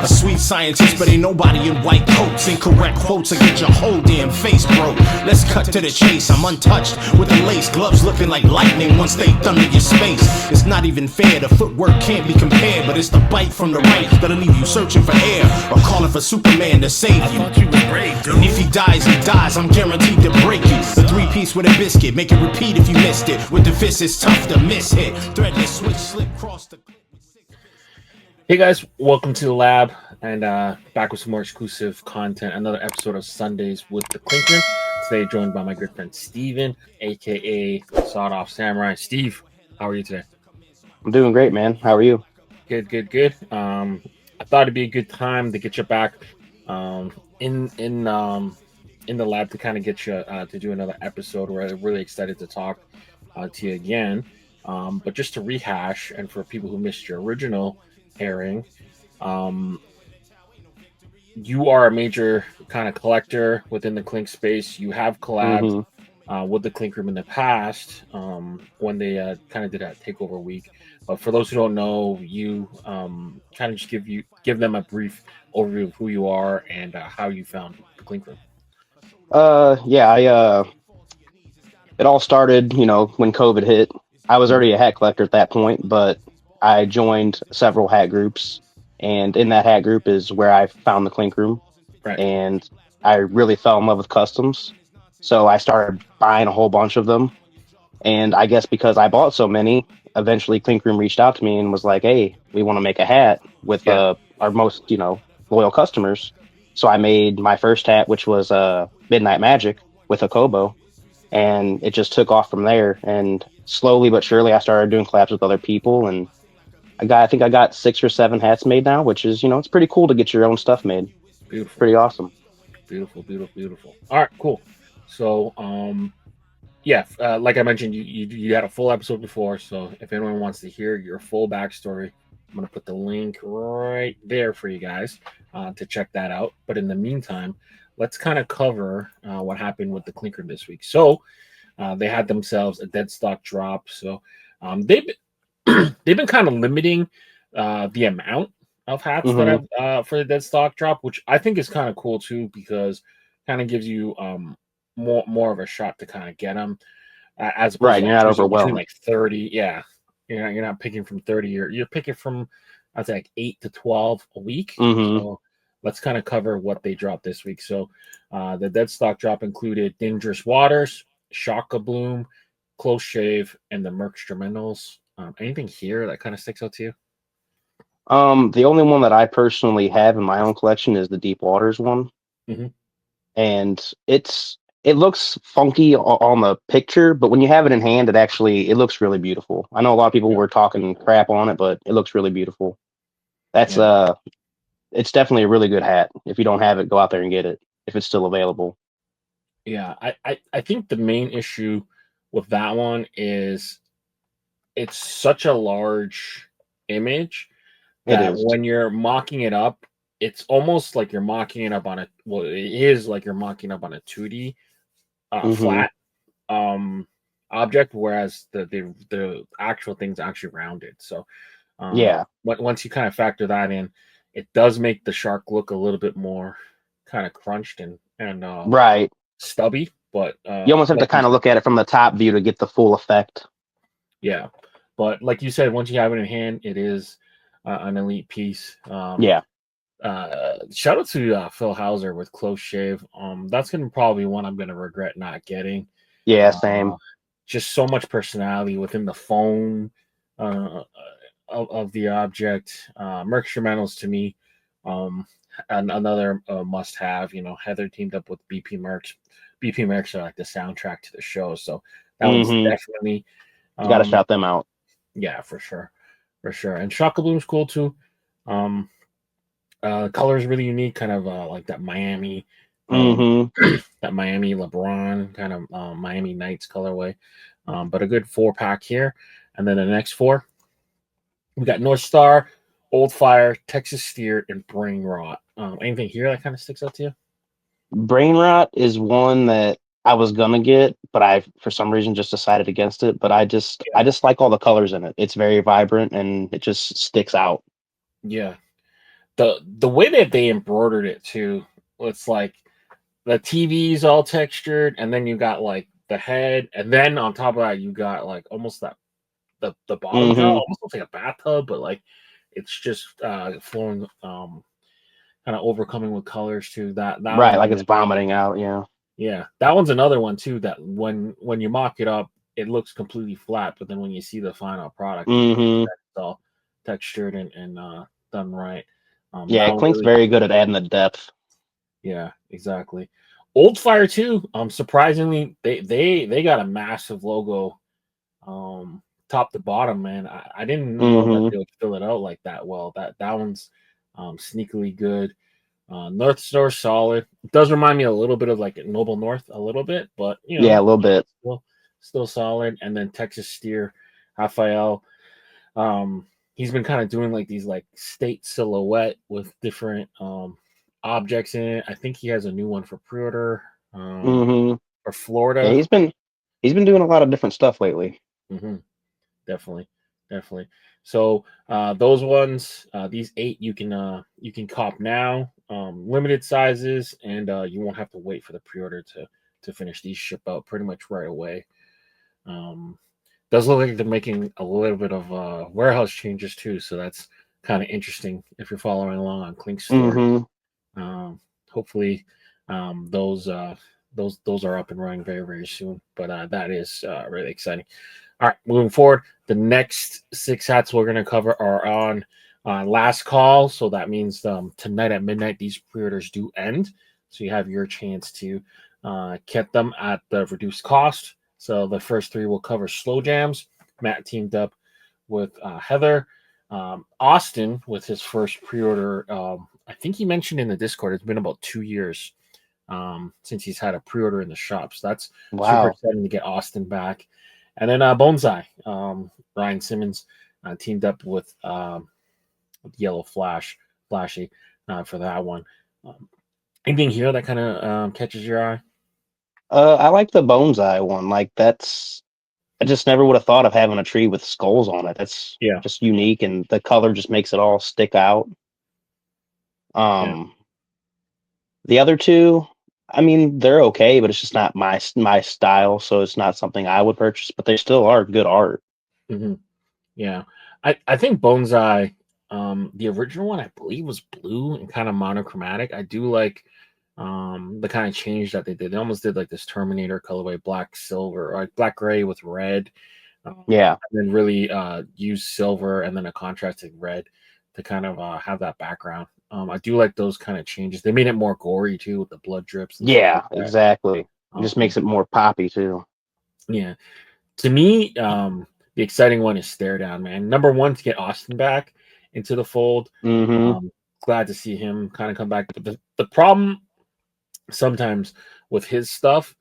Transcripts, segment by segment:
A sweet scientist, but ain't nobody in white coats. Incorrect quotes will get your whole damn face broke. Let's cut to the chase. I'm untouched with the lace gloves looking like lightning once they thunder your space. It's not even fair, the footwork can't be compared, but it's the bite from the right that'll leave you searching for air or calling for Superman to save you. And if he dies, I'm guaranteed to break you. The three-piece with a biscuit, make it repeat if you missed it. With the fist, it's tough to miss hit. Threadless switch, slip, cross the... Hey guys, welcome to the lab and back with some more exclusive content. Another episode of Sundaze with the Clink Room. Today joined by my good friend Steven, aka Sawed Off Samurai. Steve, how are you today? I'm doing great, man. How are you? Good. I thought it'd be a good time to get you back in the lab to kind of get you to do another episode. We're really excited to talk to you again. But just to rehash, and for people who missed your original airing, you are a major kind of collector within the Clink space. You have collabed with the Clink Room in the past when they kind of did that takeover week. But for those who don't know, you kind of just give them a brief overview of who you are and how you found the Clink Room. It all started, when COVID hit. I was already a hat collector at that point, but I joined several hat groups, and in that hat group is where I found the Clink Room. Right. And I really fell in love with customs. So I started buying a whole bunch of them. And I guess because I bought so many, eventually Clink Room reached out to me and was like, hey, we want to make a hat with our most, loyal customers. So I made my first hat, which was Midnight Magic with a Kobo. And it just took off from there. And slowly but surely, I started doing collabs with other people. And I think I got 6 or 7 hats made now, which is, it's pretty cool to get your own stuff made. Beautiful. Pretty awesome. Beautiful. All right, cool. So, like I mentioned, you had a full episode before. So if anyone wants to hear your full backstory, I'm going to put the link right there for you guys to check that out. But in the meantime, let's kind of cover what happened with the Clink Room this week. So they had themselves a Deadstock Drop. So they've been kind of limiting the amount of hats that have for the Deadstock Drop, which I think is kind of cool too, because kind of gives you more of a shot to kind of get them. As opposed right, to you're not overwhelmed. Like 30, yeah. You're not picking from 30. You're picking from, I'd say, like 8 to 12 a week. So let's kind of cover what they dropped this week. So the Deadstock Drop included Dangerous Waters, Shaka Bloom, Close Shave, and the Merc Instrumentals. Anything here that kind of sticks out to you? The only one that I personally have in my own collection is the Deep Waters one. And it looks funky on the picture, but when you have it in hand, it looks really beautiful. I know a lot of people were talking crap on it, but it looks really beautiful. It's definitely a really good hat. If you don't have it, go out there and get it if it's still available. Yeah, I think the main issue with that one is it's such a large image that when you're mocking it up, it's almost like you're mocking it up on it is like you're mocking up on a 2D flat object, whereas the actual thing's actually rounded. So once you kind of factor that in, it does make the shark look a little bit more kind of crunched and right stubby. But you almost have to kind of look at it from the top view to get the full effect. Yeah, but like you said, once you have it in hand, it is an elite piece. Shout out to Phil Hauser with Close Shave. That's gonna probably one I'm gonna regret not getting. Yeah, same. Just so much personality within the foam of the object. Merc Instrumentals to me, another must-have. Heather teamed up with BP Mercs. BP Mercs are like the soundtrack to the show, so that one's definitely. You got to shout them out. Yeah, for sure. And Shaka Bloom's cool too. The color is really unique, kind of like that Miami, that Miami LeBron kind of Miami Knights colorway. But a good 4-pack here, and then the next 4, we got North Star, Old Fire, Texas Steer, and Brain Rot. Anything here that kind of sticks out to you? Brain Rot is one that I was gonna get, but I for some reason just decided against it. But I just like all the colors in it. It's very vibrant and it just sticks out. Yeah. The way that they embroidered it too, it's like the TV's all textured, and then you got like the head, and then on top of that you got like almost that the bottom drop, Hmm. almost looks like a bathtub, but like it's just flowing, kind of overcoming with colors too. That Right, one's like it's really vomiting out. Yeah. yeah. That one's another one too. That when you mock it up, it looks completely flat, but then when you see the final product, you can see Hmm. that it's all textured and done right. That Yeah, one Clink's really, very good at adding the depth. yeah, exactly. Old Fire too. Surprisingly, they got a massive logo, top to bottom. Man, I didn't know that Hmm. they would fill it out like that well. That one's sneakily good. North Star solid. It does remind me a little bit of like Noble North a little bit, but Yeah, a little bit. still solid. And then Texas Steer, Raphael. He's been kind of doing like these like state silhouette with different objects in it. I think he has a new one for pre-order, Hmm. for Yeah, Florida. he's been doing a lot of different stuff lately. Hmm. Definitely, definitely. So those ones, these 8, you can cop now, limited sizes, and you won't have to wait for the pre-order to finish. These ship out pretty much right away. Um, does look like they're making a little bit of warehouse changes too, so that's kind of interesting if you're following along on Clink Store. Hmm. Um, hopefully, those those are up and running very very soon. But that is really exciting. All right, moving forward, the next 6 hats we're going to cover are on last call. So that means tonight at midnight, these pre-orders do end. So you have your chance to get them at the reduced cost. So the first 3 will cover slow jams. Matt teamed up with Heather. Austin with his first pre-order. I think he mentioned in the Discord it's been about 2 years since he's had a pre-order in the shop. So that's super Wow. exciting to get Austin back. And then Bonsai, Ryan Simmons teamed up with Yellow Flashy for that one. Anything here that kind of catches your eye? I like the Bonsai one. Like that's I just never would have thought of having a tree with skulls on it. That's Yeah, just unique, and the color just makes it all stick out. yeah. Um, the other two, I mean, they're okay, but it's just not my style, so it's not something I would purchase. But they still are good art. Hmm. Yeah, I think Bonsai, the original one I believe was blue and kind of monochromatic. I do like the kind of change that they did. They almost did like this Terminator colorway, black silver, or like black gray with red, Yeah. and then really use silver and then a contrasting red to kind of have that background. I do like those kind of changes. They made it more gory too with the blood drips and stuff like Yeah. that. Exactly. It just Um, makes it more poppy too. yeah, to me, the exciting one is Stare Down, man. Number one, to get Austin back into the fold. Hmm. Glad to see him kind of come back. But the problem sometimes with his stuff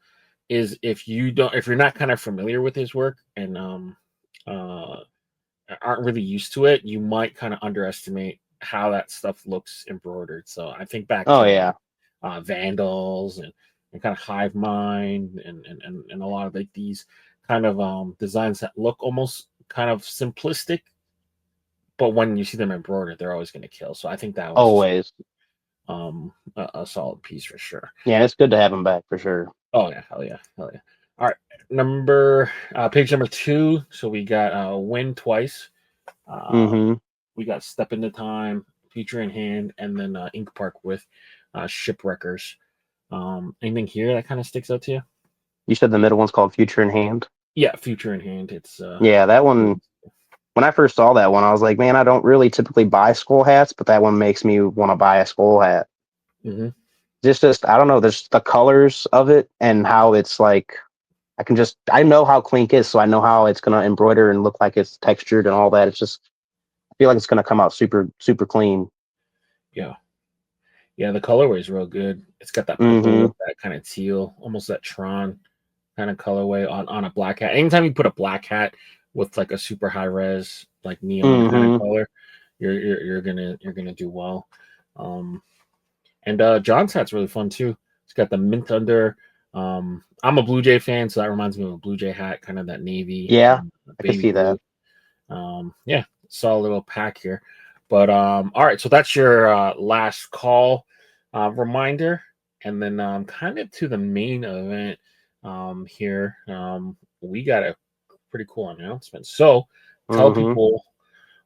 is if you're not kind of familiar with his work and uh, aren't really used to it, you might kind of underestimate how that stuff looks embroidered. So I think back Oh to yeah. Vandals and kind of Hive Mind and a lot of like these kind of designs that look almost kind of simplistic, but when you see them embroidered, they're always going to kill. So I think that was Always. a solid piece for sure. Yeah, it's good to have him back for sure. Oh yeah, hell yeah, hell yeah. All right, number page number 2. So we got Win Twice. Uh, Hmm. we got Step Into Time, Future in Hand, and then Ink Park with Shipwreckers. Anything here that kind of sticks out to you? You said the middle one's called Future in Hand. Yeah, Future in Hand. It's Yeah, that one. When I first saw that one, I was like, man, I don't really typically buy skull hats, but that one makes me want to buy a skull hat. mm-hmm. Just I don't know, there's the colors of it and how it's like I know how Clink is, so I know how it's gonna embroider and look like it's textured and all that. It's just I feel like it's gonna come out super super clean. Yeah, yeah. The colorway is real good. It's got that purple Hmm. with that kind of teal, almost that Tron kind of colorway on a black hat. Anytime you put a black hat with like a super high res like neon kind of Hmm. color, you're gonna do well. Um, and John's hat's really fun too. It's got the mint under, I'm a Blue Jay fan, so that reminds me of a Blue Jay hat, kind of that navy, Yeah, I could baby see blue. that. Yeah, saw a little pack here, but all right. So that's your last call reminder, and then kind of to the main event here. We got a pretty cool announcement. So tell Hmm. people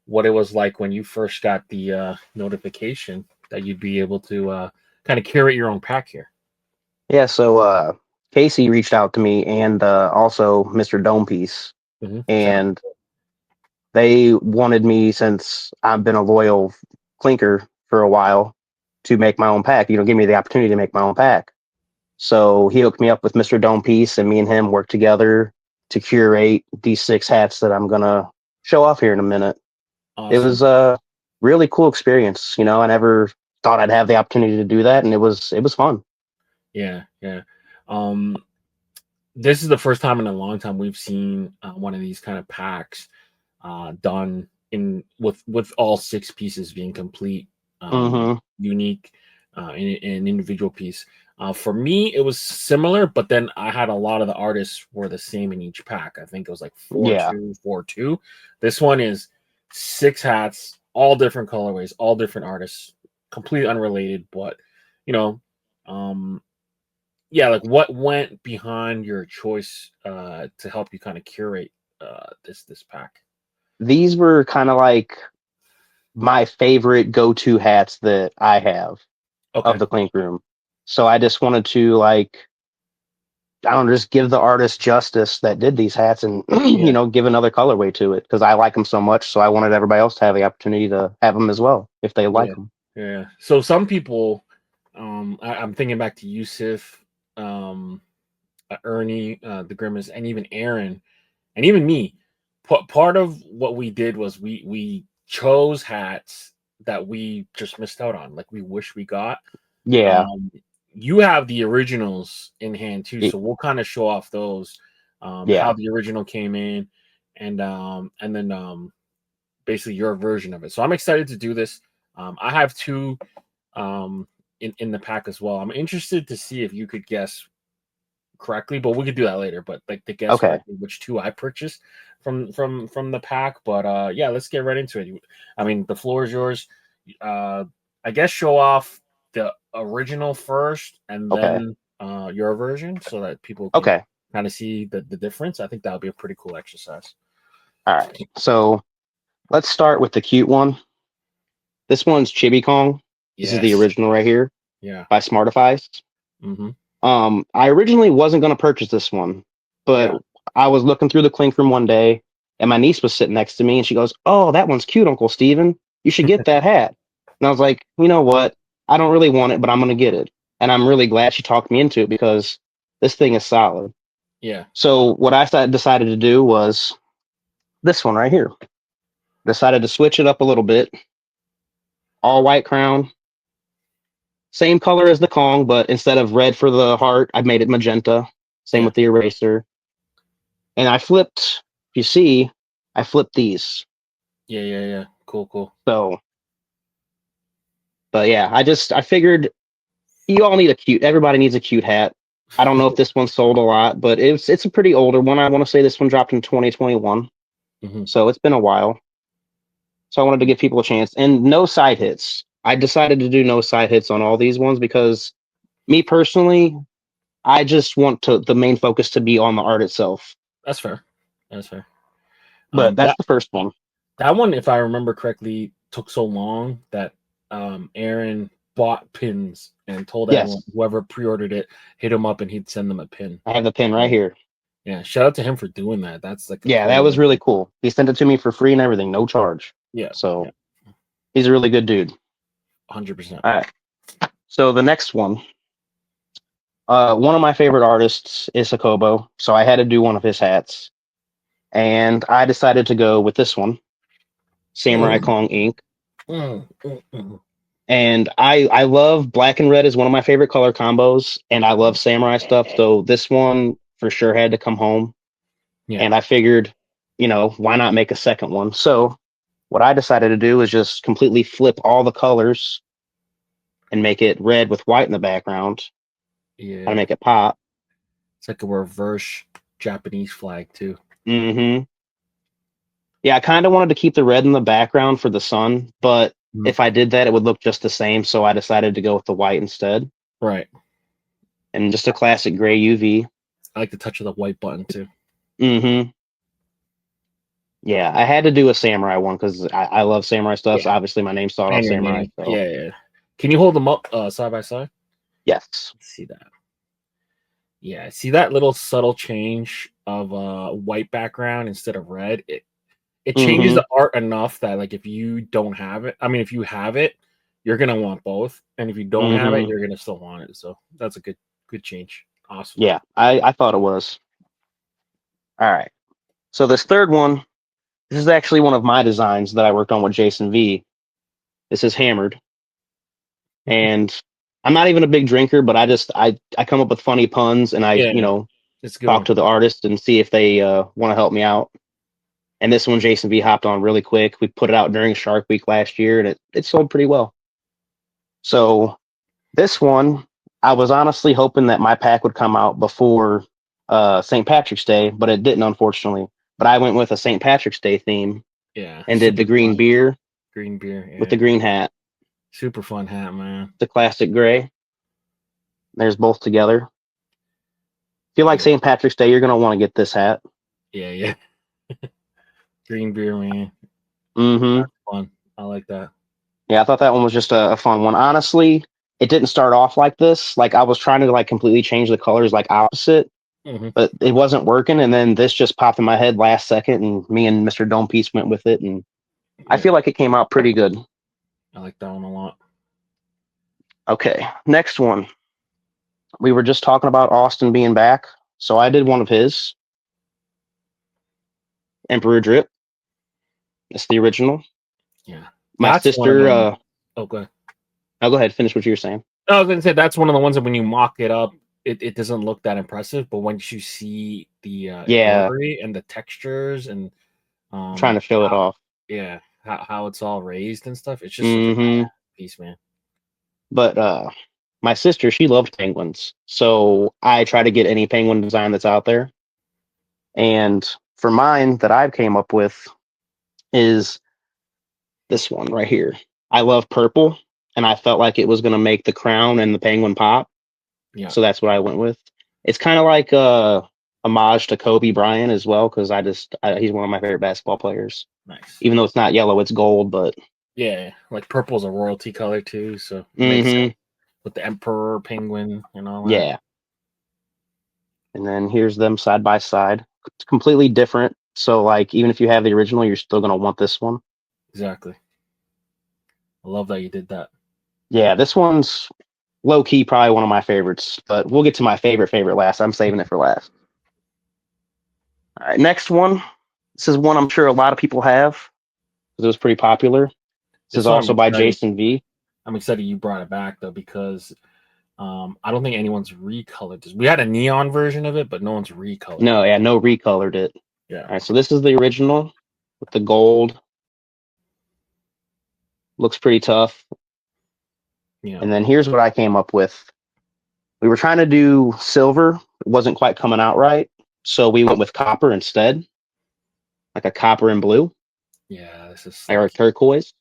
what it was like when you first got the notification that you'd be able to kind of curate your own pack here. Yeah, so Casey reached out to me and also Mr. Domepiece, Shout out. and they wanted me, since I've been a loyal clinker for a while, to make my own pack. Give me the opportunity to make my own pack. So he hooked me up with Mr. Domepiece, and me and him worked together to curate these 6 hats that I'm gonna show off here in a minute. It Awesome. was a really cool experience. I never thought I'd have the opportunity to do that, and it was fun. Yeah, yeah. Um, this is the first time in a long time we've seen one of these kind of packs done in with all 6 pieces being complete, Hmm. unique, in an individual piece. For me, it was similar, but then I had a lot of the artists were the same in each pack. I think it was like four Yeah, two, 4-2. This one is 6 hats, all different colorways, all different artists, completely unrelated, but you know, um, yeah, like what went behind your choice to help you kind of curate this pack? these were kind of like my favorite go-to hats that I have of Okay. the Clink Room. So I just wanted to, like, I don't know, just give the artist justice that did these hats, and Yeah. give another colorway to it, because I like them so much. So I wanted everybody else to have the opportunity to have them as well if they like Yeah. them. Yeah. So some people, I'm thinking back to Yusuf, um, Ernie, the Grimace, and even Aaron, and even me. Part of what we did was we chose hats that we just missed out on, like we wish we got. Yeah, Um, you have the originals in hand too, y- so we'll kind of show off those, how yeah, the original came in, and then basically your version of it. So I'm excited to do this. I have 2 in the pack as well. I'm interested to see if you could guess correctly, but we could do that later. But like to guess okay, correctly which 2 I purchased from the pack. But yeah, let's get right into it. I mean, the floor is yours. Uh, I guess show off the original first, and okay, then your version, so that people can okay. kind of see the difference. I think that would be a pretty cool exercise. All right. So let's start with the cute one. This one's Chibi Kong. This is the Yes. original right here Yeah. by Smartifies. Mm-hmm. I originally wasn't going to purchase this one, but Yeah. I was looking through the Clink Room one day, and my niece was sitting next to me, and she goes, "Oh, that one's cute, Uncle Steven. You should get that hat." And I was like, "You know what? I don't really want it, but I'm going to get it." And I'm really glad she talked me into it, because this thing is solid. Yeah. So what I decided to do was this one right here. Decided to switch it up a little bit. All white crown, same color as the Kong, but instead of red for the heart, I made it magenta. Same Yeah. with the eraser. And I flipped, if you see, I flipped these. Yeah. Yeah. Yeah. Cool. Cool. So, but yeah, I figured you all need everybody needs a cute hat. I don't know if this one sold a lot, but it's a pretty older one. I want to say this one dropped in 2021. Hmm. So it's been a while. So I wanted to give people a chance. And no side hits. I decided to do no side hits on all these ones, because me personally, I just want the main focus to be on the art itself. That's fair. That's fair. But that's That the first one. that one, if I remember correctly, took so long that Aaron bought pins and told everyone Yes, whoever pre-ordered it, hit him up and he'd send them a pin. I have the pin right Um, here. yeah, shout out to him for doing that. That's like a Yeah, that cool was way. really cool. He sent it to me for free and everything, no charge. Yeah, So yeah, he's a really good dude. 100%. All right. So the next one of my favorite artists is Sakobo. So I had to do one of his hats. And I decided to go with this one, Samurai Mm, Kong Ink. mm. And I love black and red is one of my favorite color combos. And I love samurai stuff. So this one for sure had to come home. Yeah, And I figured, why not make a second one? So what I decided to do is just completely flip all the colors and make it red with white in the background. Kind of yeah, make it pop. It's like a reverse Japanese flag too. Mm-hmm. Yeah, I kind of wanted to keep the red in the background for the sun, but if I did that, it would look just the same. So I decided to go with the white instead. Right. And just a classic gray UV. I like the touch of the white button too. Mm-hmm. Yeah, I had to do a samurai one because I love samurai stuff. So obviously, my name's thought off samurai. So. Yeah. Can you hold them up side by side? Yes. Let's see that. Yeah, see that little subtle change of white background instead of red. It changes the art enough that like if you don't have it, I mean, if you have it, you're gonna want both, and if you don't have it, you're gonna still want it. So that's a good change. Awesome. Yeah, I thought it was. All right. So this third one, this is actually one of my designs that I worked on with Jason V. This is hammered. And I'm not even a big drinker, but I come up with funny puns and I, it's good talk to the artist and see if they want to help me out. And this one, Jason V hopped on really quick. We put it out during Shark Week last year and it sold pretty well. So this one, I was honestly hoping that my pack would come out before St. Patrick's Day, but it didn't, unfortunately. But I went with a St. Patrick's Day theme. Yeah. And did the green beer. Green beer. Yeah. With the green hat. Super fun hat, man. The classic gray. There's both together. Feel like St. Patrick's Day, you're going to want to get this hat. Yeah. Green beer, man. Mm-hmm. That's fun. I like that. Yeah, I thought that one was just a fun one. Honestly, it didn't start off like this. Like I was trying to like completely change the colors like opposite, but it wasn't working. And then this just popped in my head last second, and me and Mr. Dome Piece went with it, and I feel like it came out pretty good. I like that one a lot. Okay, next one. We were just talking about Austin being back, so I did one of his. Emperor Drip. It's the original. Yeah. My sister. Oh, go ahead. Oh, go ahead. Finish what you were saying. I was going to say that's one of the ones that when you mock it up, it doesn't look that impressive. But once you see the embroidery and the textures and trying to show it off. Yeah. How it's all raised and stuff. It's just such a piece, man. But my sister, she loved penguins. So I try to get any penguin design that's out there. And for mine that I've came up with is this one right here. I love purple, and I felt like it was going to make the crown and the penguin pop. Yeah. So that's what I went with. It's kind of like a homage to Kobe Bryant as well, because he's one of my favorite basketball players. Nice. Even though it's not yellow, it's gold, but yeah, like purple is a royalty color too, so it makes sense with the emperor penguin and all that. Yeah. And then here's them side by side. It's completely different. So like even if you have the original, you're still gonna want this one. Exactly. I love that you did that. Yeah, this one's low key probably one of my favorites, but we'll get to my favorite last. I'm saving it for last. All right, next one. This is one I'm sure a lot of people have because it was pretty popular. This is also by Jason V. I'm excited you brought it back though because I don't think anyone's recolored this. We had a neon version of it, but no one's recolored. No, yeah, no recolored it. Yeah. All right, so this is the original with the gold. Looks pretty tough. Yeah. And then here's what I came up with. We were trying to do silver. It wasn't quite coming out right. So we went with copper instead. Like a copper and blue. Yeah, this is or turquoise.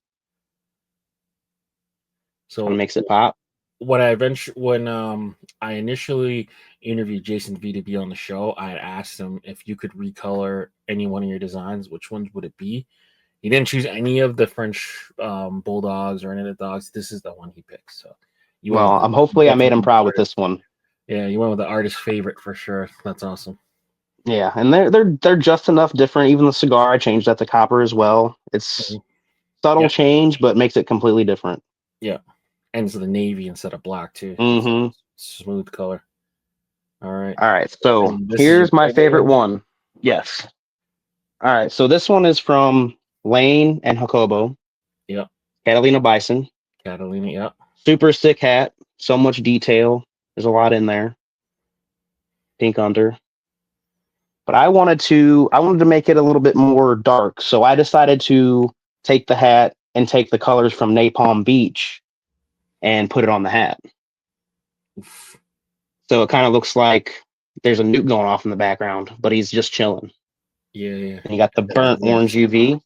So it makes it pop. When I initially interviewed Jason V to be on the show, I had asked him if you could recolor any one of your designs, which ones would it be? He didn't choose any of the French bulldogs or any of the dogs. This is the one he picked. So hopefully I made him proud with this one. Yeah, you went with the artist favorite for sure. That's awesome. Yeah, and they're just enough different. Even the cigar, I changed that to copper as well. It's subtle change, but makes it completely different. Yeah, and it's the navy instead of black too. Mm-hmm. Smooth color. All right. All right. So here's my favorite one. Yes. All right. So this one is from Lane and Jacobo. Yep. Catalina Bison. Catalina. Yep. Super sick hat. So much detail. There's a lot in there. Pink under. But I wanted to make it a little bit more dark. So I decided to take the hat and take the colors from Napalm Beach and put it on the hat. So it kind of looks like there's a nuke going off in the background, but he's just chilling. Yeah, yeah. And you got the burnt Yeah. orange UV.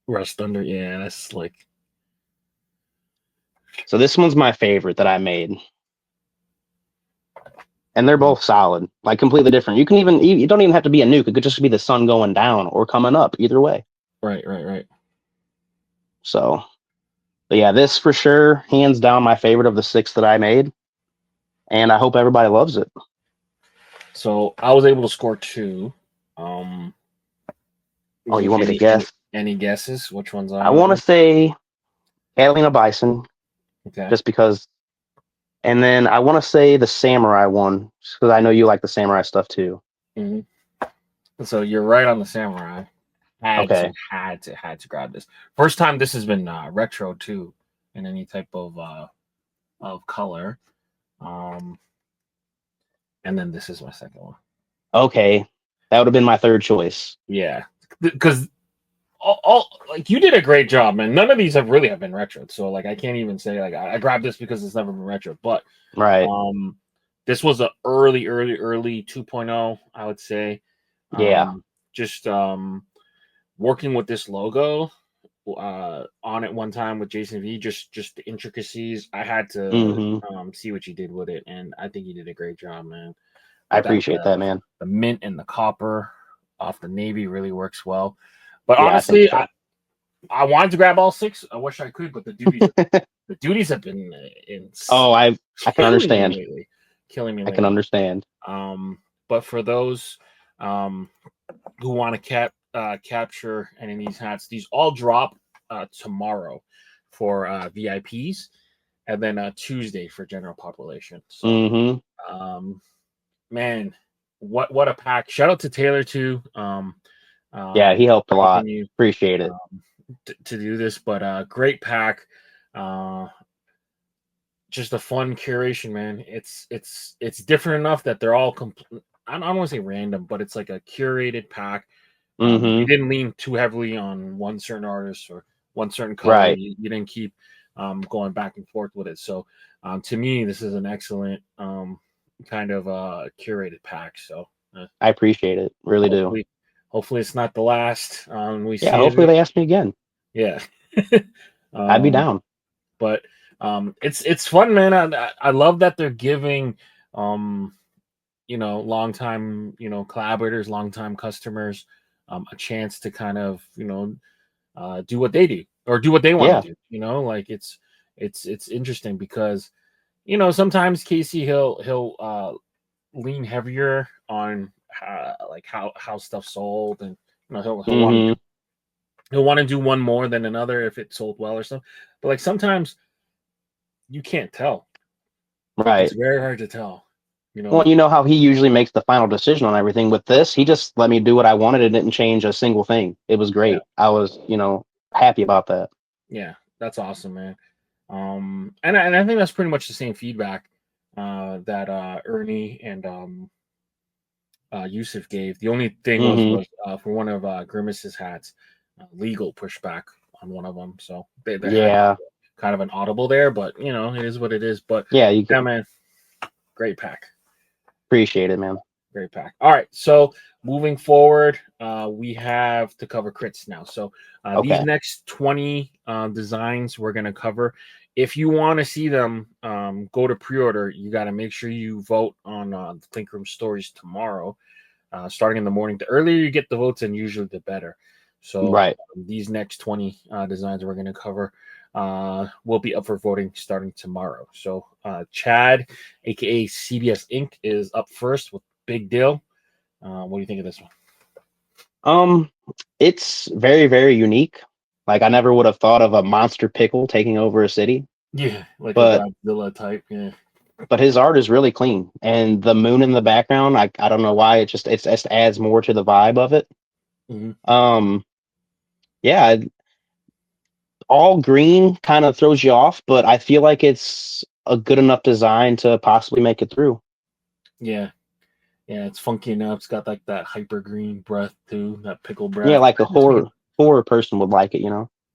Rust Thunder, yeah, that's like. So this one's my favorite that I made. And they're both solid, like completely different. You can even, you don't even have to be a nuke. It could just be the sun going down or coming up, either way. Right. So, but yeah, this for sure, hands down, my favorite of the 6 that I made. And I hope everybody loves it. So I was able to score 2. Oh, you want me to guess? Any guesses? Which ones I want to say Catalina Bison, Okay. just because. And then I want to say the Samurai one, because I know you like the Samurai stuff too. Mm-hmm. So you're right on the Samurai. Had to grab this. First time this has been retro too, in any type of color. And then this is my second one. Okay, that would have been my third choice. Yeah, because all like you did a great job, man. None of these have been retro, so like I can't even say like I grabbed this because it's never been retro. But right, this was a early 2.0, I would say. Yeah, just working with this logo on it one time with Jason V, just the intricacies. I had to see what you did with it, and I think you did a great job, man. I appreciate that, man. The mint and the copper off the navy really works well. But Yeah, honestly, I I wanted to grab all 6. I wish I could, but the duties have been I can understand. Killing me lately. I can understand. But for those who want to capture any of these hats, these all drop tomorrow for VIPs, and then Tuesday for general population. So, man, what a pack! Shout out to Taylor too. Yeah, he helped a lot. Appreciate it. To do this, but great pack. Just a fun curation, man. It's different enough that they're all I don't want to say random, but it's like a curated pack. You didn't lean too heavily on one certain artist or one certain color. Right. You didn't keep going back and forth with it. So to me, this is an excellent kind of curated pack. So I appreciate it. Really do. Hopefully it's not the last. Hopefully they ask me again. Yeah. I'd be down. But it's fun, man. I love that they're giving longtime collaborators, longtime customers a chance to kind of do what they do or do what they want to do. Like it's interesting because sometimes Casey he'll lean heavier on how stuff sold, and he'll want to do one more than another if it sold well or something. But like sometimes you can't tell. Right. It's very hard to tell. Well, you know how he usually makes the final decision on everything. With this, he just let me do what I wanted and didn't change a single thing. It was great. Yeah. I was, happy about that. Yeah, that's awesome, man. And I think that's pretty much the same feedback that Ernie and Yusuf gave. The only thing was for one of Grimace's hats, legal pushback on one of them. So they had kind of an audible there, but it is what it is. But yeah, man, great pack. Appreciate it, man. Great pack. All right, so moving forward, we have to cover crits now. So these next 20 designs we're going to cover. If you want to see them go to pre-order, you got to make sure you vote on the Clink Room stories tomorrow, starting in the morning. The earlier you get the votes, and usually the better. So these next 20 designs we're going to cover will be up for voting starting tomorrow. So Chad, aka CBS Inc., is up first with Big Deal. What do you think of this one? It's very, very unique. Like I never would have thought of a monster pickle taking over a city. Yeah, like a Godzilla type. Yeah. But his art is really clean, and the moon in the background, I don't know why it just adds more to the vibe of it. Yeah, all green kind of throws you off, but I feel like it's a good enough design to possibly make it through. Yeah, it's funky enough. It's got like that hyper green breath too, that pickle breath. Yeah, like a horror person would like it,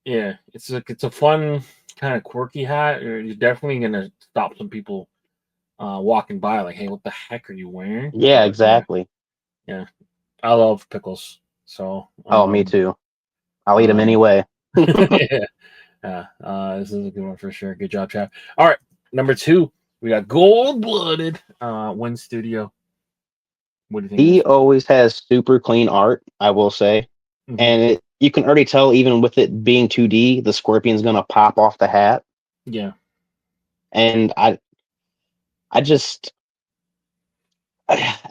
Yeah, it's a fun kind of quirky hat. You're definitely gonna stop some people walking by, like, hey, what the heck are you wearing? Yeah, But yeah, exactly. yeah, I love pickles. So Oh, me too. I'll eat them um, anyway. yeah, this is a good one for sure. Good job, Chad. All right, number 2, we got Gold Blooded Win Studio. What do you think of He this one? always has super clean art, I will say. Hmm. And you can already tell, even with it being 2D, the scorpion's going to pop off the hat. Yeah, And I just,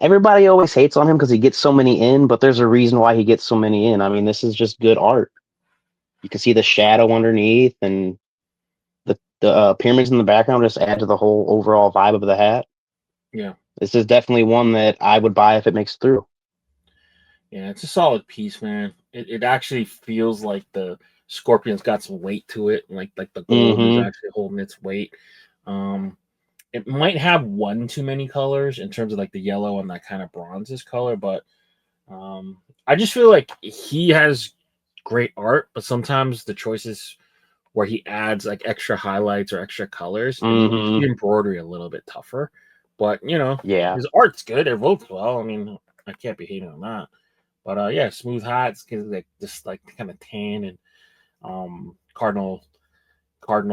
everybody always hates on him because he gets so many in, but there's a reason why he gets so many in. I mean, this is just good art. You can see the shadow underneath, and the pyramids in the background just add to the whole overall vibe of the hat. yeah, This is definitely one that I would buy if it makes it through. yeah. It's a solid piece, man. It actually feels like the Scorpion's got some weight to it, like the gold is Mm-hmm. actually holding its weight. Um, it might have one too many colors in terms of like the yellow and that kind of bronzes color, but I just feel like he has great art, but sometimes the choices where he adds like extra highlights or extra colors, it makes Mm-hmm. the embroidery a little bit tougher. But Yeah. his art's good. It votes well. I mean, I can't be hating on that. But yeah, smooth hats, like just like kind of tan and cardinal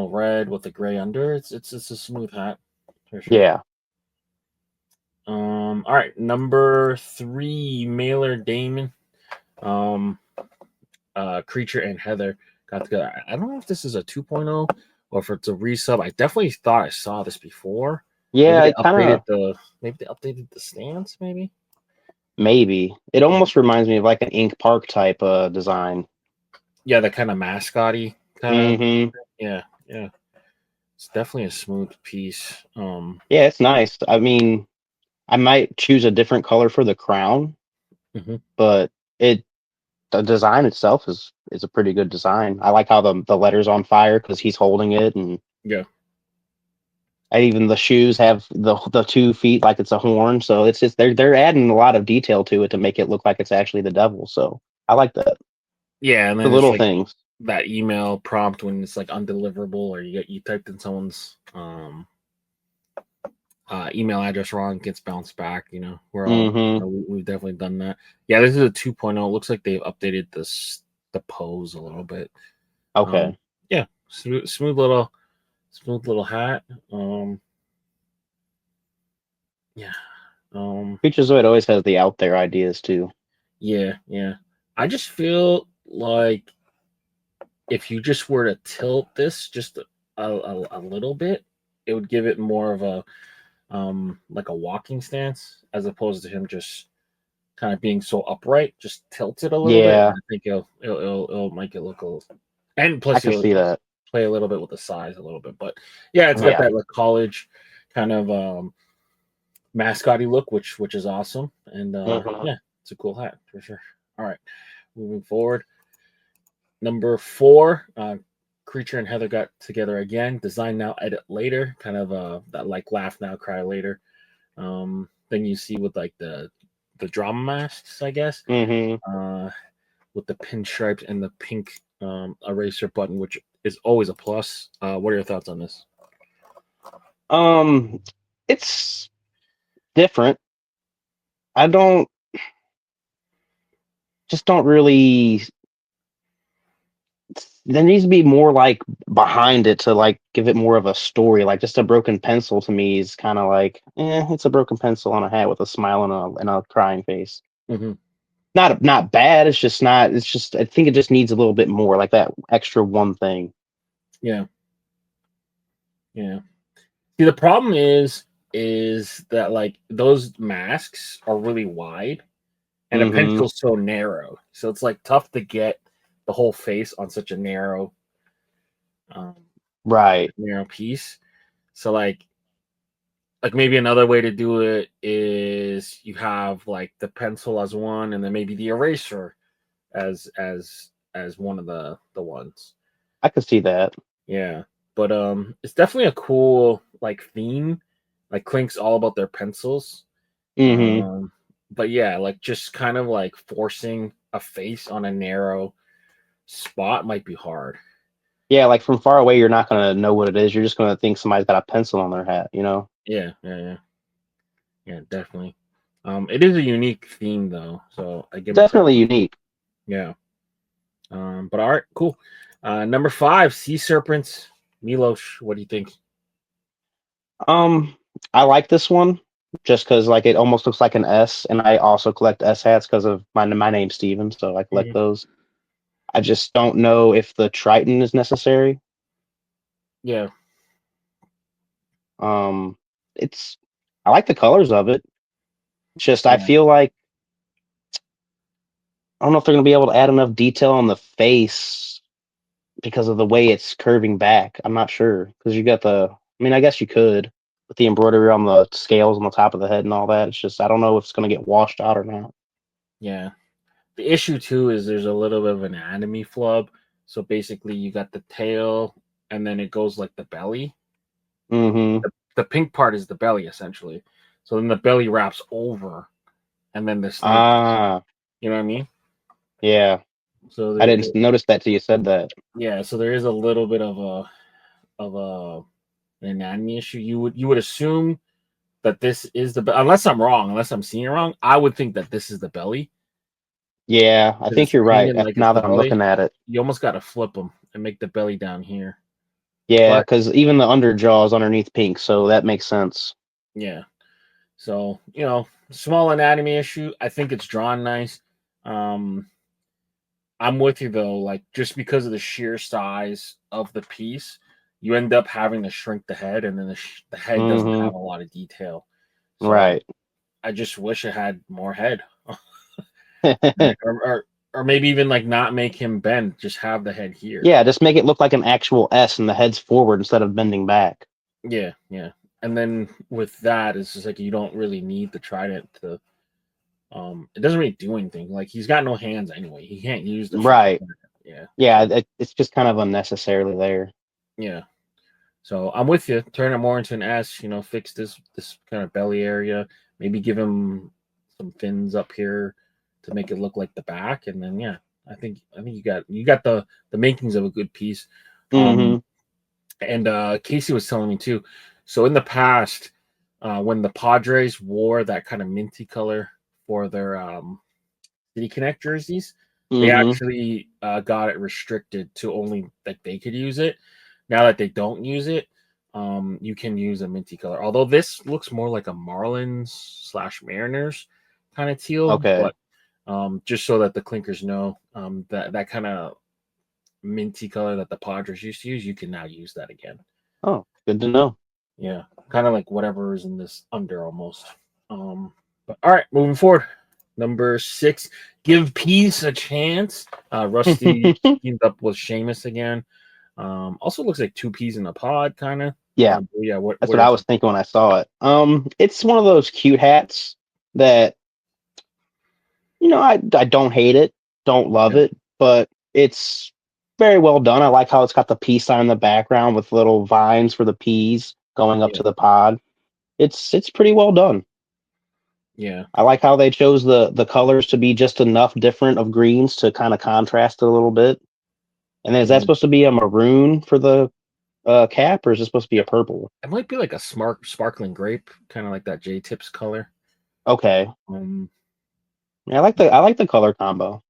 red with the gray under. It's a smooth hat for sure. Yeah. All right, number 3, Mailer Damon. Um, Creature and Heather got together. I don't know if this is a 2.0 or if it's a resub. I definitely thought I saw this before. Maybe Yeah, they it kind updated of the stance, maybe. maybe. It Yeah, almost reminds me of like an Ink Park type design. yeah, the kind of mascotty kind of. Mm-hmm. Yeah, yeah. It's definitely a smooth piece. Yeah, it's nice. I mean, I might choose a different color for the crown, Mhm. but the design itself is a pretty good design. I like how the letters on fire because he's holding it, Yeah, and even the shoes have the 2 feet like it's a horn. So it's just they're adding a lot of detail to it to make it look like it's actually the devil. So I like that. yeah, and The then it's little like things. that email prompt when it's like undeliverable or you typed in someone's email address wrong gets bounced back. We're all Mm-hmm. we've definitely done that. Yeah, this is a 2.0. It looks like they've updated the pose a little bit. Okay. Yeah, smooth little hat. Um, yeah, Futurezoid always has the out there ideas too. yeah, yeah. I just feel like if you just were to tilt this just a little bit, it would give it more of a like a walking stance as opposed to him just kind of being so upright. Just tilt it a little bit, and Yeah, I think it'll make it look a little. And I plus, can you'll see that. play a little bit with the size a little bit. But yeah, it's got Yeah. that like college kind of mascotty look, which is awesome. And Mhm. yeah, it's a cool hat for sure. All right, moving forward. Number 4, Creature and Heather got together again. Design now, edit later. Kind of that like laugh now, cry later. Thing you see with like the drama masks, I guess. Mhm. Uh, with the pinstripes and the pink eraser button, which is always a plus. What are your thoughts on this? Um, it's different. I don't really. There needs to be more like behind it to like give it more of a story. Like just a broken pencil to me is kind of like, it's a broken pencil on a hat with a smile and a crying face. Hmm. Not bad. It's just not. It's just I think it just needs a little bit more, like that extra one thing. Yeah, yeah. See, the problem is that like those masks are really wide and a Mm-hmm. pencil's so narrow, so it's like tough to get the whole face on such a um, Right. narrow piece. So like maybe another way to do it is you have like the pencil as one, and then maybe the eraser as one of the ones. I could see that. Yeah, but it's definitely a cool like theme. Like Clink's all about their pencils. Mm-hmm. Um, but yeah, like just kind of like forcing a face on a narrow spot might be hard. Yeah, like from far away, you're not gonna know what it is. You're just gonna think somebody's got a pencil on their hat, you know? Yeah, yeah, definitely. It is a unique theme though, so I give it credit. Definitely unique. Yeah. But all right, cool. Number 5, sea serpents. Milos, what do you think? Um, I like this one just because like it almost looks like an S, and I also collect S hats because of my name's Steven, so I collect Mhm. those. I just don't know if the Triton is necessary. Yeah, Um, it's I like the colors of it. Just I yeah, feel like I don't know if they're gonna be able to add enough detail on the face because of the way it's curving back. I'm not sure because you got the. I mean, I guess you could with the embroidery on the scales on the top of the head and all that. It's just I don't know if it's gonna get washed out or not. yeah. The issue too is there's a little bit of an anatomy flub. So basically, you got the tail, and then it goes like the belly. Mm-hmm. The pink part is the belly essentially. So then the belly wraps over, and then the snake. Ah, You know what I mean? yeah. So I didn't notice that till you said that. yeah. So there is a little bit of an anatomy issue. You would assume that this is unless I'm wrong, unless I'm seeing it wrong. I would think that this is the belly Yeah, I because think it's you're right. hanging like it's Now the that I'm belly. looking at it, You almost got to flip them and make the belly down here. yeah, But because even the underjaw is underneath pink, so that makes sense. yeah, so small anatomy issue. I think it's drawn nice. Um, I'm with you though. Like just because of the sheer size of the piece, you end up having to shrink the head, and then the head doesn't Mm-hmm. have a lot of detail. So Right. I just wish it had more head. Right? Or maybe even like not make him bend, just have the head here. Yeah, just make it look like an actual S and the head's forward instead of bending back. Yeah, yeah. And then with that, it's just like you don't really need the trident to. It doesn't really do anything. Like he's got no hands anyway. He can't use the freaking Right. trident. Yeah, Yeah, it's just kind of unnecessarily there. yeah. So I'm with you. Turn it more into an S. Fix this kind of belly area. Maybe give him some fins up here to make it look like the back, and then yeah, I think you got the makings of a good piece. Um, Mm-hmm. and Casey was telling me too. So in the past, when the Padres wore that kind of minty color for their City Connect jerseys, they Mm-hmm. actually got it restricted to only like they could use it. Now that they don't use it, you can use a minty color. Although this looks more like a Marlins/Mariners kind of teal, Okay. but just so that the clinkers know, that kind of minty color that the Padres used to use, you can now use that again. Oh, good to know. Yeah, kind of like whatever is in this under almost. But all right, moving forward. Number 6, give peace a chance. Rusty teamed up with Sheamus again. Also looks like two peas in a pod, kind of. Yeah, Yeah. What that's what what are I you was thinking? thinking when I saw it. It's one of those cute hats that I don't hate it, don't love Yeah. it, but it's very well done. I like how it's got the peace sign in the background with little vines for the peas going up Yeah. to the pod. It's pretty well done. Yeah. I like how they chose the colors to be just enough different of greens to kind of contrast it a little bit. And then is that Mhm. supposed to be a maroon for the cap, or is it supposed to be a purple? It might be like a smart sparkling grape, kind of like that J Tips color. Okay, Um, yeah, I like the color combo.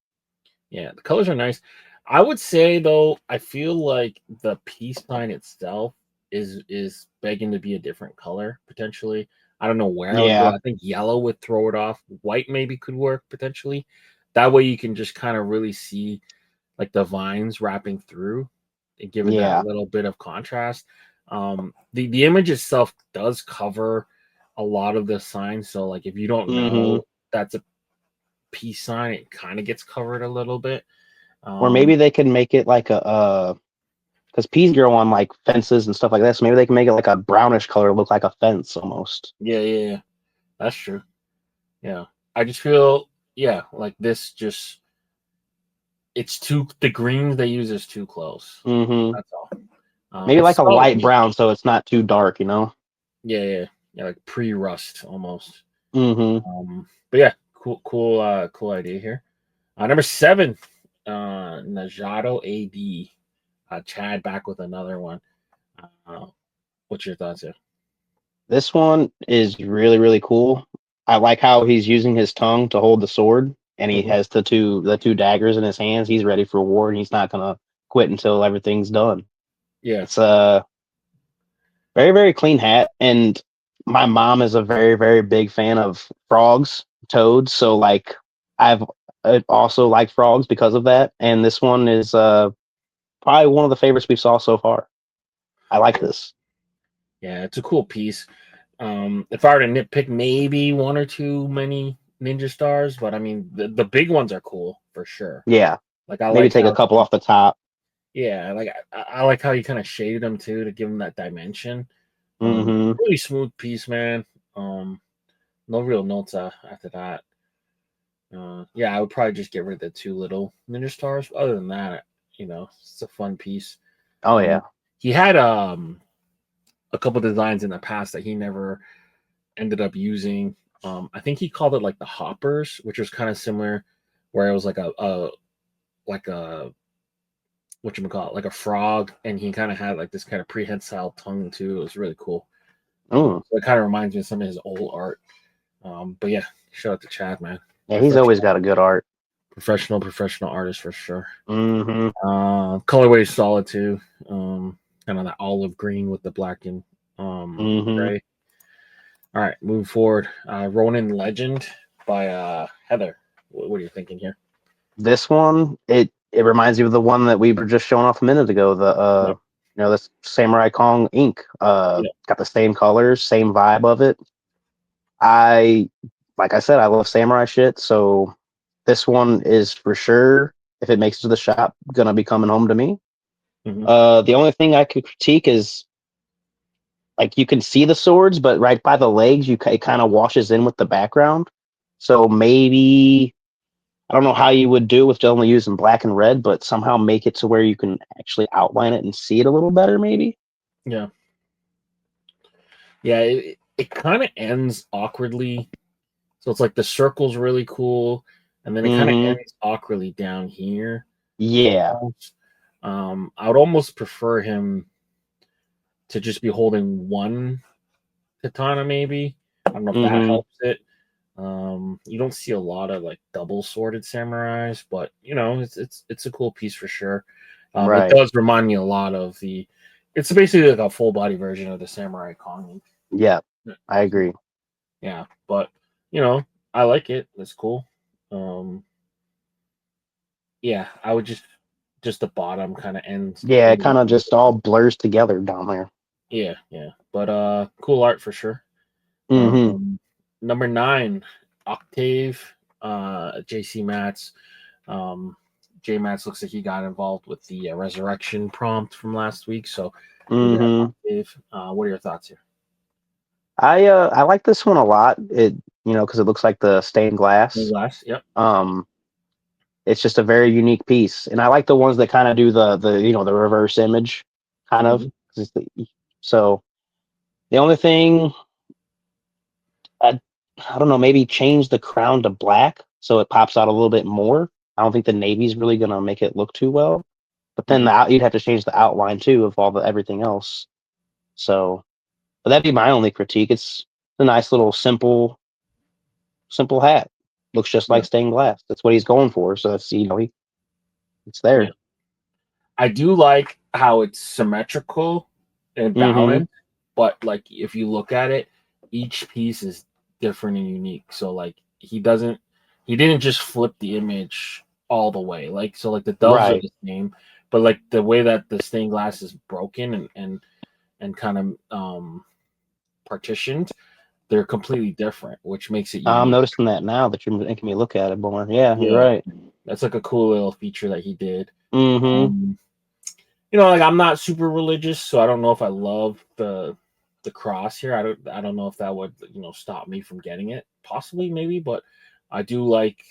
Yeah, the colors are nice. I would say though, I feel like the peace sign itself is begging to be a different color potentially. I don't know where I would go. Yeah. I think yellow would throw it off. White maybe could work potentially. That way you can just kind of really see like the vines wrapping through and give it that Yeah. little bit of contrast. The image itself does cover a lot of the signs. So like if you don't Hmm. know that's a peace sign, it kind of gets covered a little bit. Or Um, maybe they can make it like a because peas grow on like fences and stuff like that. So maybe they can make it like a brownish color, look like a fence almost. yeah, that's true. Yeah, I just feel like this just it's too the greens they use is too close. Hmm. That's all. Maybe It's like a solid light though. brown, so it's not too dark. Yeah, like pre-rust almost. Hmm. But yeah, cool idea here. Number 7, Najado AD. Chad back with another one. What's your thoughts here? This one is really, really cool. I like how he's using his tongue to hold the sword, and he has the two daggers in his hands. He's ready for war, and he's not gonna quit until everything's done. Yeah. It's a very, very clean hat, and my mom is a very, very big fan of frogs, toads. So like, I've also like frogs because of that, and this one is probably one of the favorites we saw so far. I like this. Yeah, it's a cool piece. If I were to nitpick, maybe one or two many ninja stars, but I mean the big ones are cool for sure. Yeah, Like I maybe like take a how couple off the top. yeah, like I like how you kind of shaded them too to give them that dimension. Hmm. Really smooth piece, man. No real notes after that. Yeah, I would probably just get rid of the two little ninja stars. Other than that, it's a fun piece. Oh Um, yeah. he had a couple designs in the past that he never ended up using. I think he called it like the hoppers, which was kind of similar, where it was like a what you call it, like a frog, and he kind of had like this kind of prehensile tongue too. It was really cool. Mm. So it kind of reminds me of some of his old art. But yeah, shout out to Chad, man. Yeah, he's always got a good art. Professional artist for sure. Hmm. Colorway is solid too. Kind of that olive green with the black and Hmm. gray. All right, moving forward. Ronin Legend by Heather. What are you thinking here? This one, it reminds you of the one that we were just showing off a minute ago. The Yep. this Samurai Kong ink. Yep. Got the same colors, same vibe of it. I like I said, I love samurai shit, so this one is for sure, if it makes it to the shop, gonna be coming home to me. Mm-hmm. The only thing I could critique is like you can see the swords, but right by the legs, it kind of washes in with the background. So maybe I don't know how you would do with only using black and red, but somehow make it to where you can actually outline it and see it a little better, maybe. Yeah. Yeah, it kind of ends awkwardly. So it's like the circle's really cool, and then it kind of Hmm. ends awkwardly down here. Yeah. I would almost prefer him to just be holding one katana, maybe. I don't know if that Hmm. helps it. You don't see a lot of like double sworded samurais, but it's a cool piece for sure. It Right. does remind me a lot of it's basically like a full body version of the Samurai Kong. Yeah, I agree. Yeah, but I like it. It's cool. Um, yeah, I would just the bottom kind of ends. Yeah, it kind of just all blurs together down there. Yeah, yeah, but cool art for sure. Hmm. Um, Number 9, Octave, JC Mats. Um, J Mats looks like he got involved with the resurrection prompt from last week. So we got Hmm. Octave. What are your thoughts here? I like this one a lot. It because it looks like the stained glass. Glass. Yep. Um, it's just a very unique piece, and I like the ones that kind of do the reverse image, kind of. Mm-hmm. 'Cause so the only thing I I don't know, maybe change the crown to black so it pops out a little bit more. I don't think the navy's really gonna make it look too well. But then Mm-hmm. you'd have to change the outline too of all the everything else. So, but that'd be my only critique. It's a nice little simple hat. Looks just Yeah. like stained glass. That's what he's going for. So that's it's Yeah. there. I do like how it's symmetrical and Mm-hmm. balanced, but like if you look at it, each piece is different and unique. So like he didn't just flip the image all the way. Like so like the doves are Right. the same, but like the way that the stained glass is broken and kind of partitioned, they're completely different, which makes it I'm unique. noticing that now that you're making me look at it more. Yeah, you're Yeah, right. that's like a cool little feature that he did. Mm-hmm. Um, like I'm not super religious, so I don't know if I love the cross here. I don't know if that would stop me from getting it. Possibly, maybe, but I do like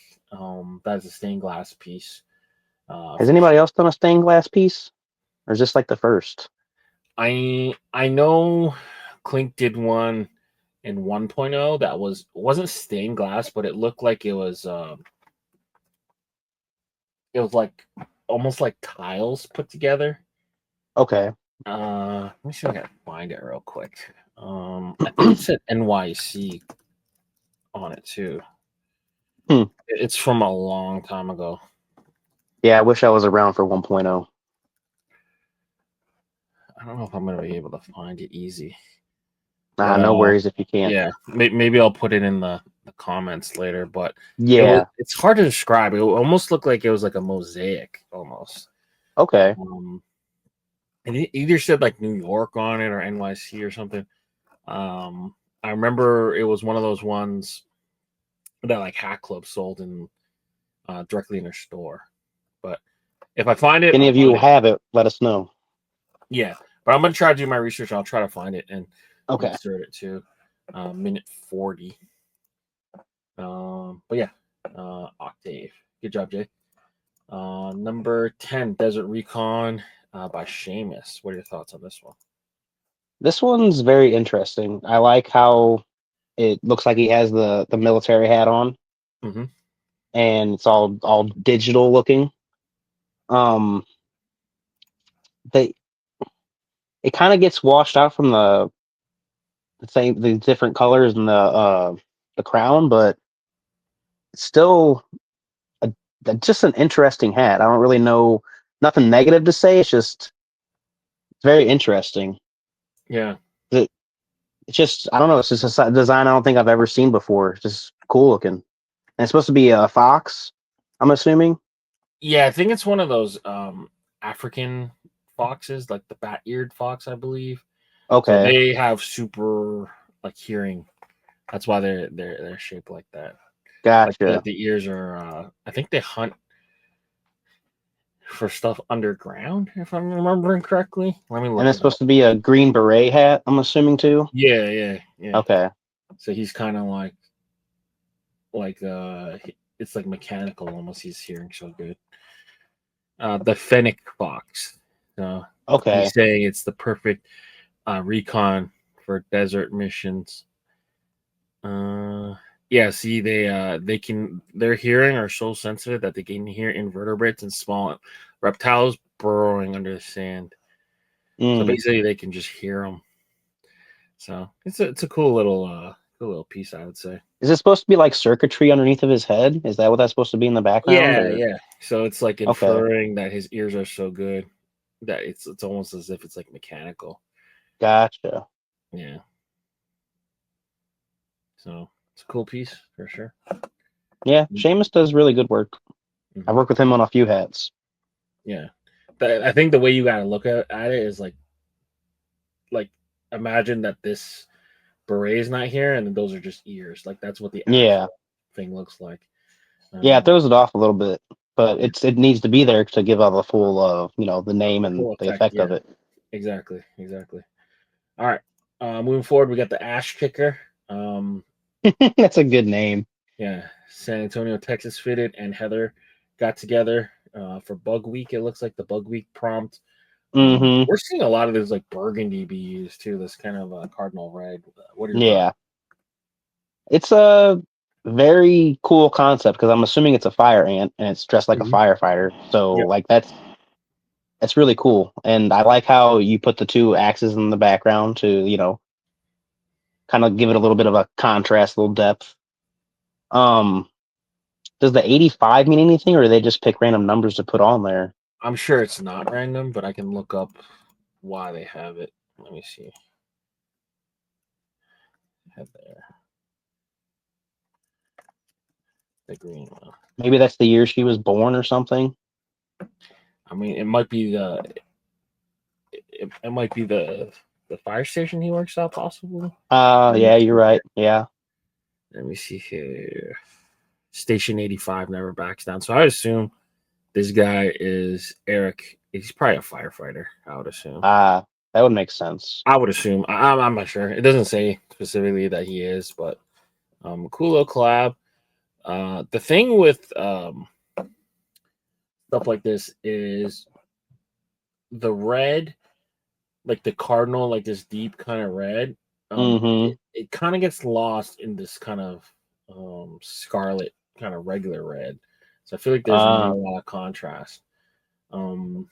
that's a stained glass piece Has for anybody sure. else done a stained glass piece? Or is this like the first? I know Clink did one in 1.0 that wasn't stained glass, but it looked like it was like almost like tiles put together. Okay. Let me see if I can find it real quick. I think it said NYC on it too. Hmm. It's from a long time ago. Yeah, I wish I was around for 1.0. I don't know if I'm gonna be able to find it easy. Nah, But no worries if you can't. yeah, maybe I'll put it in the comments later. But Yeah. it's hard to describe. It almost looked like it was like a mosaic almost. Okay. And it either said like New York on it or NYC or something. I remember it was one of those ones that like Hat Club sold in directly in their store. But if I find it, If any I'll of you put it. have it, let us know. Yeah, but I'm gonna try to do my research. I'll try to find it and Okay. insert it too. Minute 40. But yeah, Octave. Good job, Jay. Number 10, Desert Recon by Seamus. What are your thoughts on this one? This one's very interesting. I like how it looks like he has the military hat on, Mm-hmm. and it's all digital looking. They it kind of gets washed out from the different colors and the crown, but it's still just an interesting hat. I don't really know nothing negative to say. It's just very interesting. Yeah. It, it's just I don't know. It's just a design I don't think I've ever seen before. It's just cool looking. And it's supposed to be a fox, I'm assuming. Yeah, I think it's one of those African foxes, like the bat-eared fox, I believe. So Okay, they have super like hearing. That's why they're shaped like that. Like gotcha. the ears are I think they hunt for stuff underground, if I'm remembering correctly. Let me And look it's it up. supposed to be a green beret hat, I'm assuming too. Yeah. Okay, So he's kind of like it's like mechanical almost. He's hearing so good. The Fennec fox. He's okay. saying it's the perfect recon for desert missions. Yeah, see, their hearing are so sensitive that they can hear invertebrates and small reptiles burrowing under the sand. So Mm. basically, they can just hear them. So it's a cool little piece, I would say. Is it supposed to be like circuitry underneath of his head? Is that what that's supposed to be in the background? Or Yeah. So it's like okay, inferring that his ears are so good that it's almost as if it's like mechanical. gotcha. Yeah. So it's a cool piece for sure. Yeah, Seamus does really good work. I Mhm. work with him on a few hats. Yeah. I think the way you gotta look at it is like imagine that this beret is not here and those are just ears. Like that's what the Yeah, actual thing looks like. yeah, it Um, throws it off a little bit, but yeah, it needs to be there to give out the full the name the and full the effect. effect Yeah, of it. exactly. All right. Moving forward, we got the Ash Kicker. That's a good name. Yeah, San Antonio, Texas fitted, and Heather got together for Bug Week. It looks like the Bug Week prompt. Mm-hmm. We're seeing a lot of this like burgundy be used too. This kind of cardinal red. What are your thoughts? Yeah, it's a very cool concept because I'm assuming it's a fire ant and it's dressed like a Mhm. firefighter. So Yeah. like that's really cool, and I like how you put the two axes in the background to kind of give it a little bit of a contrast, a little depth. Um, does the 85 mean anything, or do they just pick random numbers to put on there? I'm sure it's not random, but I can look up why they have it. Let me see. Have there the green one. Maybe that's the year she was born or something. I mean, it might be it might be the fire station he works at, possibly. Let me Yeah, you're see right. here. Yeah. Let me see here. Station 85 never backs down. So I assume this guy is Eric. He's probably a firefighter. I would assume. That would make sense. I would assume. I'm not sure. It doesn't say specifically that he is, but cool little collab. The thing with stuff like this is the red, like the cardinal, like this deep kind of red. Mm-hmm. It kind of gets lost in this kind of scarlet, kind of regular red. So I feel like there's not a lot of contrast. Um,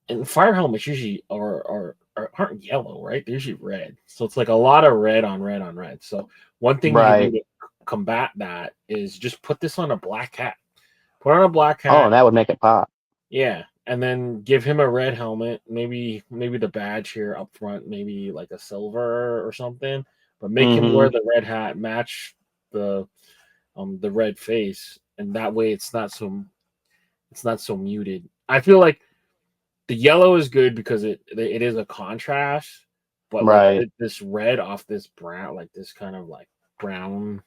and fire helmets usually aren't yellow, right? They're usually red. So it's like a lot of red on red on red. So one thing you can do Right. to combat that is just put this on a black hat. Put on a black Oh, hat, that would make it pop. yeah, and then give him a red helmet. Maybe the badge here up front, maybe like a silver or something. But make him Mm-hmm. wear the red hat, match the red face, and that way it's not so muted. I feel like the yellow is good because it is a contrast, but like Right. this red off this brown, like this kind of like brown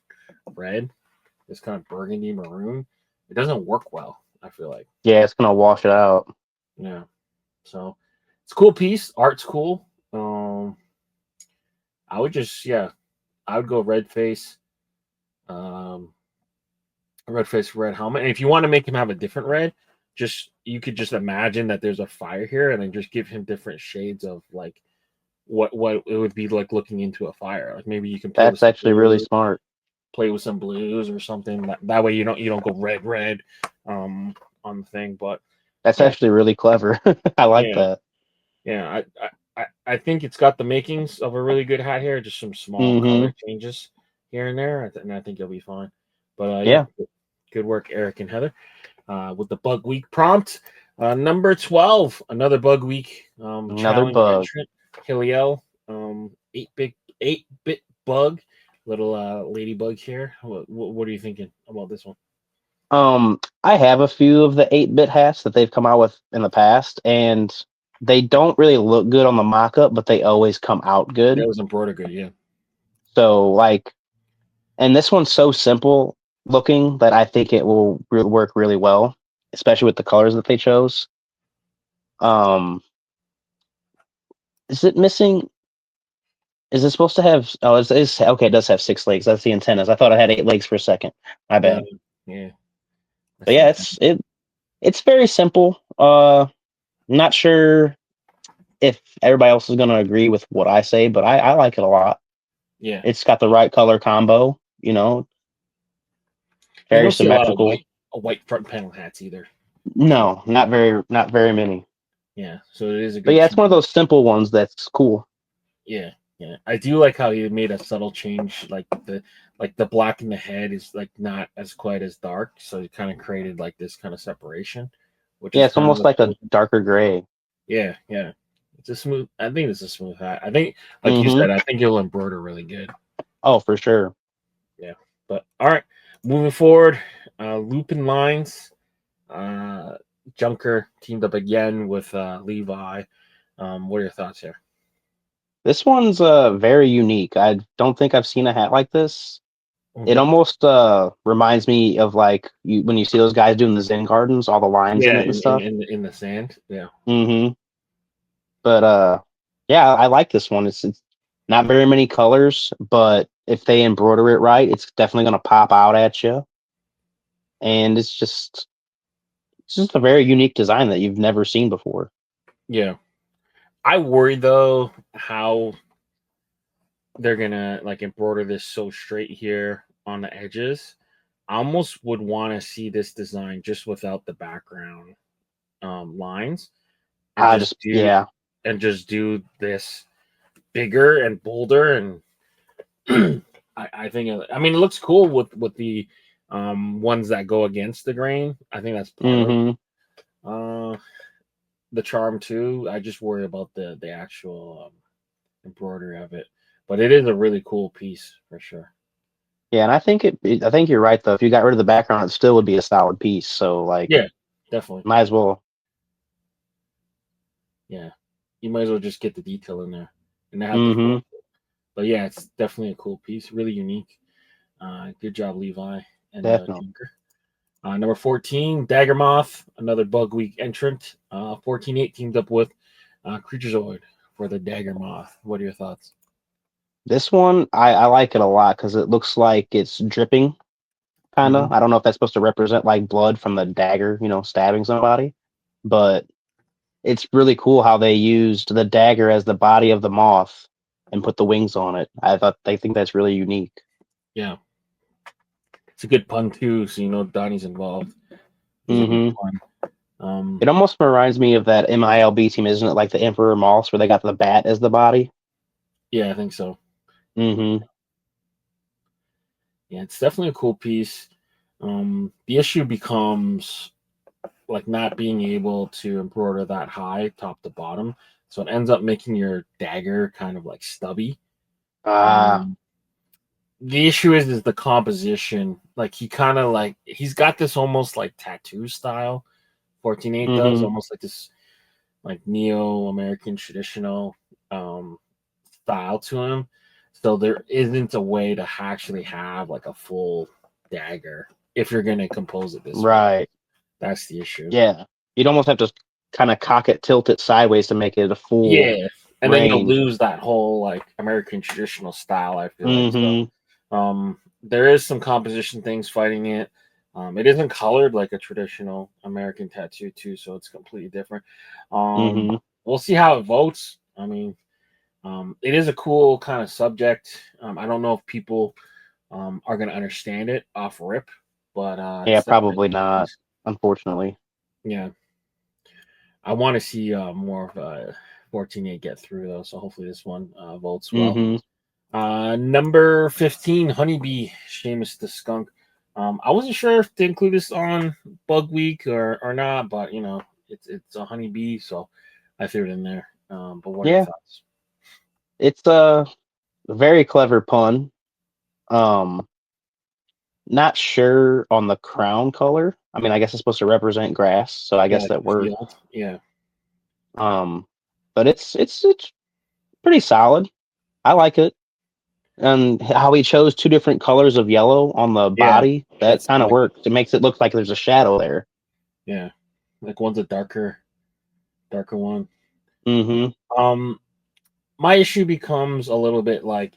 red, this kind of burgundy maroon, it doesn't work well. I feel like, Yeah, it's gonna wash it out. yeah. So it's a cool piece. Art's cool. I would just I would go red face, um, red face, red helmet. And if you want to make him have a different red, just you could just imagine that there's a fire here, and then just give him different shades of like what it would be like looking into a fire. Like maybe you can play with That's some actually really blues, smart. or something. That way you don't go red on the thing. But That's yeah, actually really clever. I like yeah, that. yeah. I think it's got the makings of a really good hat here. Just some small Mm-hmm. color changes here and there, and I think you'll be fine. But yeah, Yeah. good work, Eric and Heather, with the bug week prompt. Number 12, another bug week Another challenge bug. entrant, Hiliel, 8-bit bug, little ladybug here. What are you thinking about this one? I have a few of the 8-bit hats that they've come out with in the past, and they don't really look good on the mock-up, but they always come out That good. was embroidered good, yeah. So, like, and this one's so simple looking that I think it will work really well, especially with the colors that they chose. Um, is it missing? Is it supposed to have? Oh, it's okay. It does have 6 legs. That's the antennas. I thought it had 8 legs for a second. My No, bad. yeah, But that's yeah, it. it's very simple. Not sure if everybody else is gonna agree with what I say, but I like it a lot. Yeah, It's got the right color combo. you Very don't see a lot of symmetrical. white front panel hats either. No, not very many. Yeah, so it is a But good yeah, it's one of team. those simple ones that's cool. Yeah, yeah. I do like how he made a subtle change, like the black in the head is like not as quite as dark, so he kind of created like this kind of separation, which Yeah, is it's kind almost of like a cool. darker gray. Yeah, yeah. It's a smooth. I think it's a smooth hat. I think, like you Mm-hmm. said, I think you'll embroider really good. Oh, for sure. Yeah. But all right, moving forward, Lupin Lines, uh, Junker teamed up again with Levi. What are your thoughts here? This one's very unique. I don't think I've seen a hat like this. It Mhm. almost reminds me of like when you see those guys doing the Zen gardens, all the lines in Yeah, it and stuff. in the sand. Yeah. Mm-hmm. But yeah, I like this one. It's not very many colors, but if they embroider it right, it's definitely gonna pop out at you. And it's just a very unique design that you've never seen before. Yeah. I worry though how they're gonna like embroider this so straight here on the edges. I almost would want to see this design just without the background lines, and I just yeah. just do this bigger and bolder. And I think I mean it looks cool with the ones that go against the grain. I think that's part of Mm-hmm. uh the charm too. I just worry about the actual embroidery of it, but it is a really cool piece for sure. Yeah, and I think you're right though. If you got rid of the background, it still would be a solid piece. So like, Yeah, definitely. might as well. Yeah, you might as well just get the detail in there and have the Mm-hmm. full. But yeah, it's definitely a cool piece, really unique. Good job, Levi and Definitely. Tinker. Number 14, Daggermoth, another bug week entrant. 14-8 teamed up with Creaturezoid for the Daggermoth. What are your thoughts? This one I like it a lot because it looks like it's dripping, kind Mm-hmm. of. I don't know if that's supposed to represent like blood from the dagger, stabbing somebody, but it's really cool how they used the dagger as the body of the moth and put the wings on it. They think that's really unique. Yeah, it's a good pun too, so you know Donnie's involved. It's a good Mm-hmm. pun. It almost reminds me of that MILB team, isn't it? Like the Emperor Moss, where they got the bat as the body. Yeah, I think so. Mm-hmm. Yeah, it's definitely a cool piece. The issue becomes like not being able to embroider that high, top to bottom. So it ends up making your dagger kind of like stubby. Ah. The issue is the composition. Like he kind of like he's got this almost like tattoo style. 14.8 does Mm-hmm. almost like this like neo-American traditional style to him. So there isn't a way to actually have like a full dagger if you're gonna compose it this way. Right. That's the issue. Yeah. You'd almost have to kind of cock it, tilt it sideways to make it a full Yeah, and then you'll range. lose that whole like American traditional style. I feel like so. Mm-hmm. There is some composition things fighting it. It isn't colored like a traditional American tattoo too, so it's completely different. Mm-hmm. We'll see how it votes. I mean, it is a cool kind of subject. I don't know if people are going to understand it off rip, but Yeah, it's definitely probably not, unfortunately. yeah. I want to see more of 14.8 get through though, so hopefully this one votes well. Mm-hmm. Number 15, Honeybee, Seamus the Skunk. I wasn't sure if to include this on Bug Week or not, but you know, it's a honeybee, so I threw it in there. But what are your Yeah. thoughts? It's a very clever pun. Um, Not sure on the crown color. I mean, I guess it's supposed to represent grass, so I Yeah, guess like that the works. field. Yeah, Um, but it's pretty solid. I like it. And how he chose two different colors of yellow on the yeah. body, that That's kind of like works. It makes it look like there's a shadow there. yeah, like one's a darker one. Mm-hmm. Um, my issue becomes a little bit like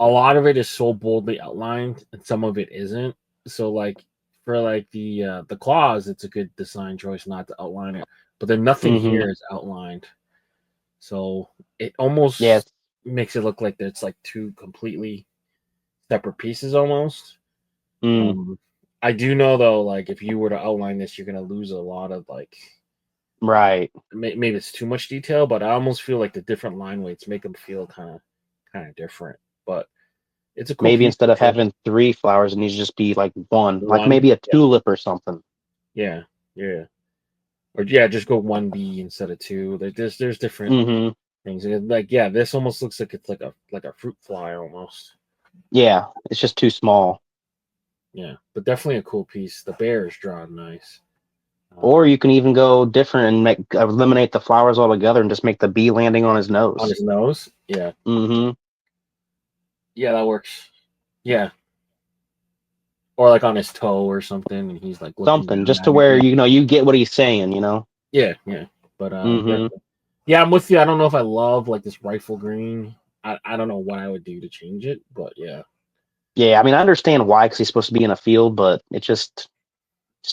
a lot of it is so boldly outlined and some of it isn't. So like for like the claws, it's a good design choice not to outline it. But then nothing Mm-hmm. here is outlined. So it Yes. almost makes it look like it's like two completely separate pieces almost. Mm, Um I do know though, like if you were to outline this, you're gonna lose a lot of like right. maybe it's too much detail, but I almost feel like the different line weights make them feel kind of different. But it's a cool Maybe piece instead for of sure. having three flowers, it needs to just be like one, like One, maybe a yeah, tulip or something. yeah, yeah, or yeah, just go one B instead of two. Like there's different Mm-hmm. things. Like yeah, this almost looks like it's like a fruit fly almost. Yeah, it's just too small. Yeah, but definitely a cool piece. The bear is drawn nice. Or you can even go different and make eliminate the flowers altogether and just make the bee landing on his On nose. his nose, yeah, Mm-hmm. yeah, that works. Yeah, or like on his toe or something, and he's like looking Something down just to at it. where Yeah, you get what he's saying. yeah, yeah. But Mm-hmm. definitely. Yeah, I'm with you. I don't know if I love like this rifle green. I don't know what I would do to change it, but yeah. Yeah, I mean I understand why because he's supposed to be in a field, but it just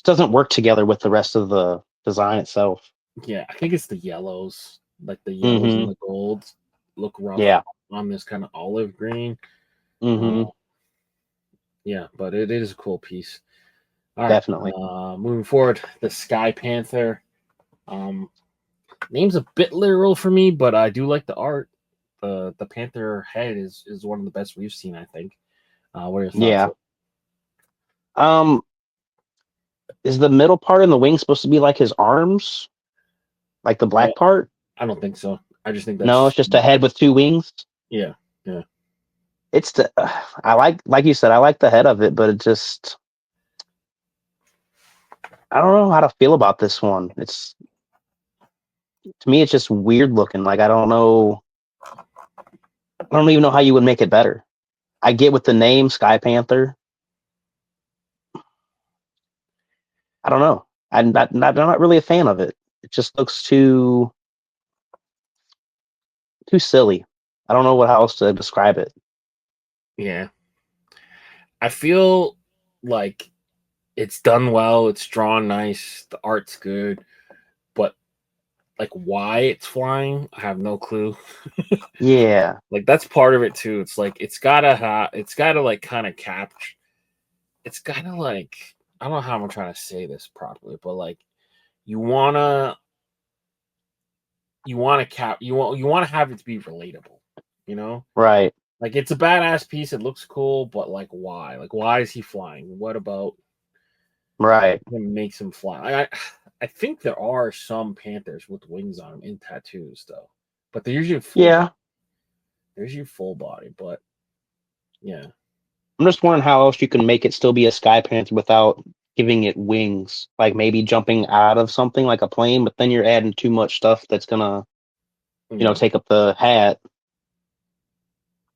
doesn't work together with the rest of the design itself. Yeah, I think it's the yellows, like the yellows and Mm-hmm. the golds look rough Yeah. on this kind of olive green. Uh, Mm-hmm. yeah, but it is a cool piece. All right, Definitely. moving forward, the Sky Panther. Um, name's a bit literal for me, but I do like the art. The panther head is one of the best we've seen, I think. What are your thoughts? Yeah. Um, is the middle part and the wing supposed to be like his arms, like the Uh, black part? I don't think so. I just think No, that's it's just a head with two wings. yeah, yeah, It's the I like you said, I like the head of it, but it just I don't know how to feel about this one. It's to me, it's just weird looking. Like I don't even know how you would make it better. I get with the name Sky Panther. I don't know. I'm not really a fan of it. It just looks too silly. I don't know what else to describe it. yeah. I feel like it's done well. It's drawn nice. The art's good, but like why it's flying, I have no clue. Yeah. Like that's part of it too. It's like it's gotta like kind of capture. It's gotta like I don't know how I'm trying to say this properly, but like you wanna have it to be relatable, you know? Right. Like it's a badass piece, it looks cool, but like why? Like why is he flying? What about Right. him makes him fly? I think there are some panthers with wings on them in tattoos though. But they're usually Yeah. full body, but yeah. I'm just wondering how else you can make it still be a sky panther without giving it wings. Like maybe jumping out of something like a plane, but then you're adding too much stuff that's gonna, Yeah. take up the hat.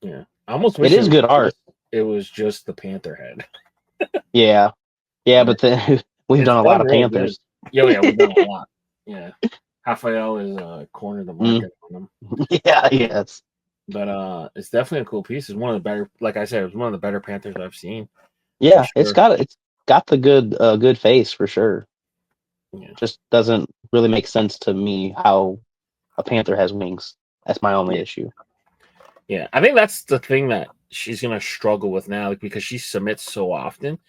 Yeah. I almost It wish is good art. it was just the panther head. Yeah. Yeah, but then we've It's done a lot done of real good. Panthers. Yeah, we've done a lot. Yeah. Raphael is cornered the Mm. market on them. Yeah, yes. But it's definitely a cool piece. It's one of the better, like I said, it's one of the better Panthers I've seen for Yeah, sure. it's got the good face for sure. Yeah. Just doesn't really make sense to me how a panther has wings. That's my only Yeah. issue. Yeah. I think that's the thing that she's gonna struggle with now, like, because she submits so often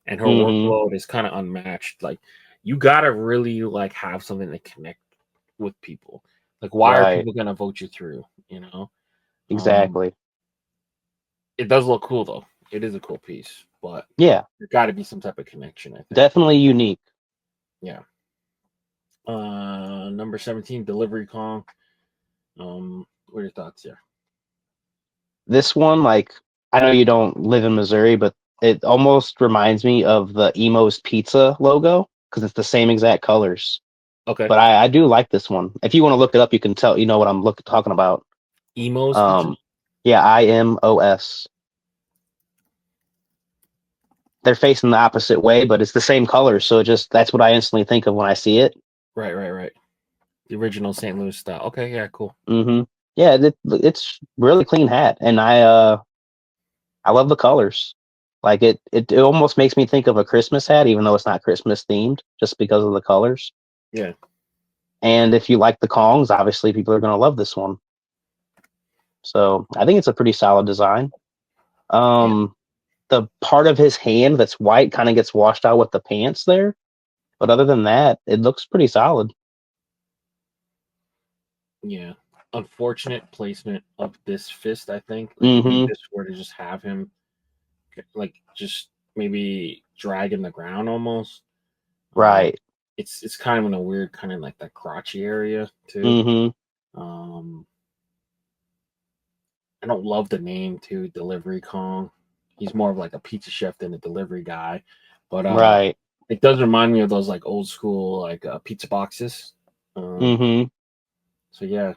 and her Hmm. workload is kind of unmatched. Like you gotta really like have something to connect with people. Like why are Right. people gonna vote you through? You know? Exactly. It does look cool though. It is a cool piece, but Yeah. there got to be some type of connection, I think. Definitely unique. Yeah. Number 17, Delivery Kong. What are your thoughts here? This one, like, I know you don't live in Missouri, but it almost reminds me of the Emo's Pizza logo because it's the same exact colors. Okay. But I do like this one. If you want to look it up, you can tell you know what I'm talking about. Emo's pizza? Yeah, IMOS. They're facing the opposite way, but it's the same color, so that's what I instantly think of when I see it. Right. The original St. Louis style. Okay, yeah, cool. Hmm. Yeah, it's really clean hat, and I love the colors. Like it almost makes me think of a Christmas hat, even though it's not Christmas themed, just because of the colors. Yeah. And if you like the Kongs, obviously people are gonna love this one. So I think it's a pretty solid design. Yeah. The part of his hand that's white kind of gets washed out with the pants there, but other than that, it looks pretty solid. Yeah. Unfortunate placement of this fist, I think. Like if you Hmm. just were to just have him like just maybe drag in the ground almost. Um Right. it's kind of in a weird kind of like that crotchy area too. Hmm. Um I don't love the name too, Delivery Kong. He's more of like a pizza chef than a delivery guy. But Right. it does remind me of those like old school like pizza boxes. Um Hmm. so yeah.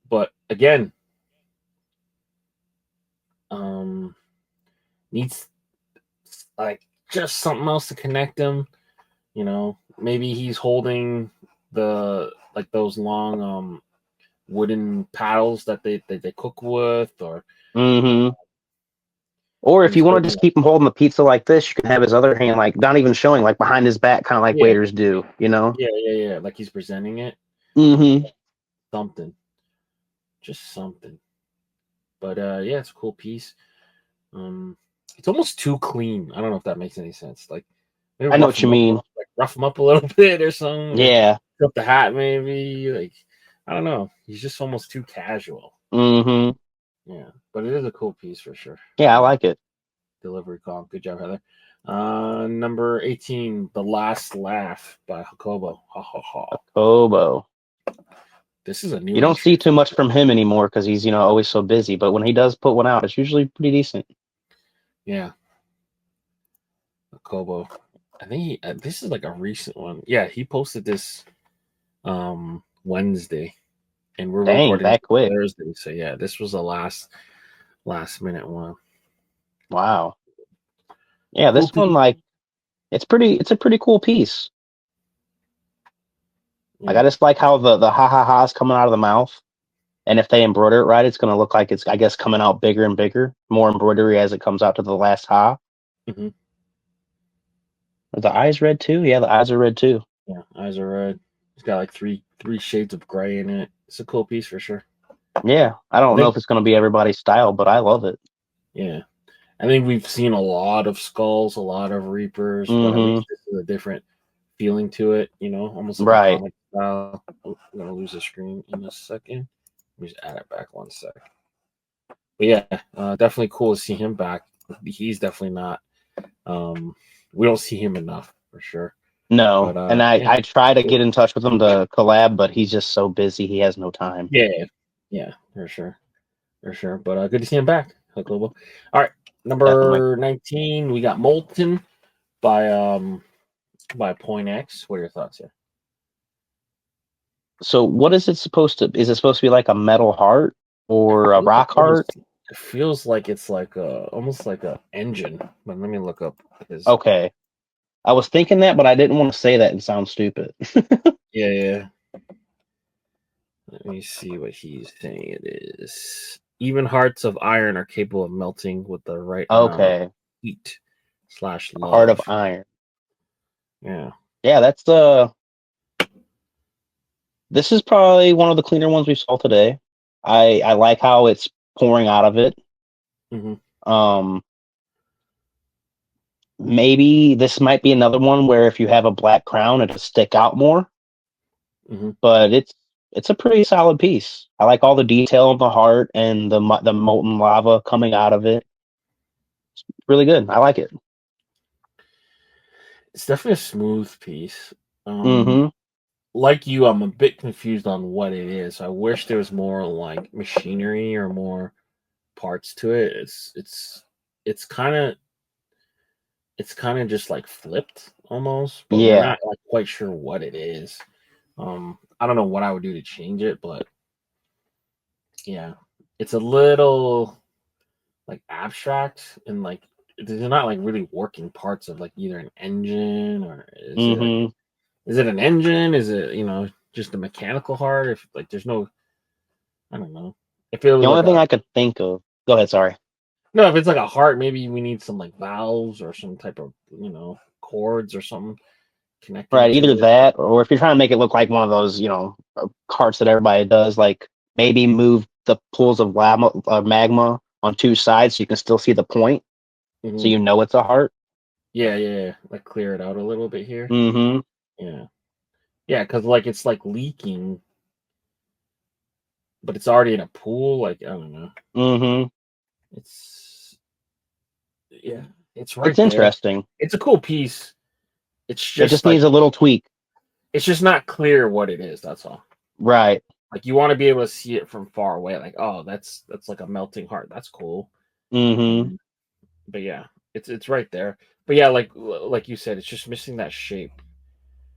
But again, um needs like just something else to connect him, you know. Maybe he's holding the like those long wooden paddles that they cook with, or Hmm. Or if he's you want to holding just keep him holding the pizza like this, you can have his other hand like not even showing, like behind his back, kind of like yeah, waiters do, you know? yeah, like he's presenting it. Hmm. Something, just something. But yeah, it's a cool piece. Um, it's almost too clean. I don't know if that makes any sense. Like maybe I know what you mean. rough him up a little bit or something, or Yeah. up the hat maybe. Like I don't know. He's just almost too casual. Hmm. Yeah, but it is a cool piece for sure. Yeah, I like it. Delivery call. Good job, Heather. Number 18, The Last Laugh by Jacobo. Ha ha ha. Kobo. This is a You new don't entry. see too much from him anymore because he's, always so busy. But when he does put one out, it's usually pretty decent. Yeah, Jacobo. I think this is like a recent one. Yeah, he posted this Wednesday, and we're Dang, recording that quick. Thursday. So yeah, this was the last minute one. Wow. Yeah, Cool this one, piece. like, it's a pretty cool piece. Like, I Yeah. just like how the ha ha ha is coming out of the mouth. And if they embroider it right, it's going to look like it's, I guess, coming out bigger and bigger. More embroidery as it comes out to the last ha. Hmm. Are the eyes red too? Yeah, the eyes are red too. Yeah. Eyes are red. It's got like three shades of gray in it. It's a cool piece for sure. Yeah, I I don't know think. if it's going to be everybody's style, but I love it. Yeah. I think we've seen a lot of skulls, a lot of reapers, but at Hmm. least this is a different feeling to it, almost like a Right. comic style. Oh, I'm gonna lose the screen in a second. Let me just add it back 1 sec. But yeah, definitely cool to see him back. He's definitely not. We don't see him enough for sure. No, But and yeah, I try to cool. get in touch with him to collab, but he's just so busy. He has no time. Yeah, for sure. But good to see him back. Global. All right, Definitely. number 19, we got Molten by Point X. What are your thoughts here? So what is it supposed to? Is it supposed to be like a metal heart or a rock heart? It feels like it's like almost like a engine. But let me look up his. Okay, I was thinking that, but I didn't want to say that and sound stupid. Yeah. Let me see what he's saying. It is even hearts of iron are capable of melting with the right amount of Okay, heat / a heart of love. iron. Yeah. Yeah, that's this is probably one of the cleaner ones we saw today. I like how it's pouring out of it. Hmm. Um, maybe this might be another one where if you have a black crown, it'll stick out more. Hmm. But it's a pretty solid piece. I like all the detail of the heart and the molten lava coming out of it. Really good. I like it. It's definitely a smooth piece. Um, Mm-hmm. like you, I'm a bit confused on what it is. I wish there was more like machinery or more parts to it. It's kind of just like flipped almost, but we're Yeah. not like quite sure what it is. I don't know what I would do to change it, but yeah, it's a little like abstract and like they're not like really working parts of like either an engine or Mm-hmm. is it an engine? Is it just a mechanical heart? If like there's no, I don't know. If it The was only like thing a I could think of. Go ahead. Sorry. no, if it's like a heart, maybe we need some like valves or some type of cords or something connecting Right. to Either it. that, or if you're trying to make it look like one of those, carts that everybody does, like maybe move the pools of magma on two sides so you can still see the point, so Hmm. you know it's a heart. Yeah. Like clear it out a little bit here. Mm-hmm. Yeah, yeah, because like it's like leaking, but it's already in a pool. Like I don't know. Mm-hmm. It's yeah, it's It's right there. interesting. It's a cool piece. It's It just just like needs a little tweak. it's just not clear what it is. That's all. Right. Like you want to be able to see it from far away. Like oh, that's like a melting heart. That's cool. Mm-hmm. Um, but yeah, it's right there. But yeah, like you said, it's just missing that shape.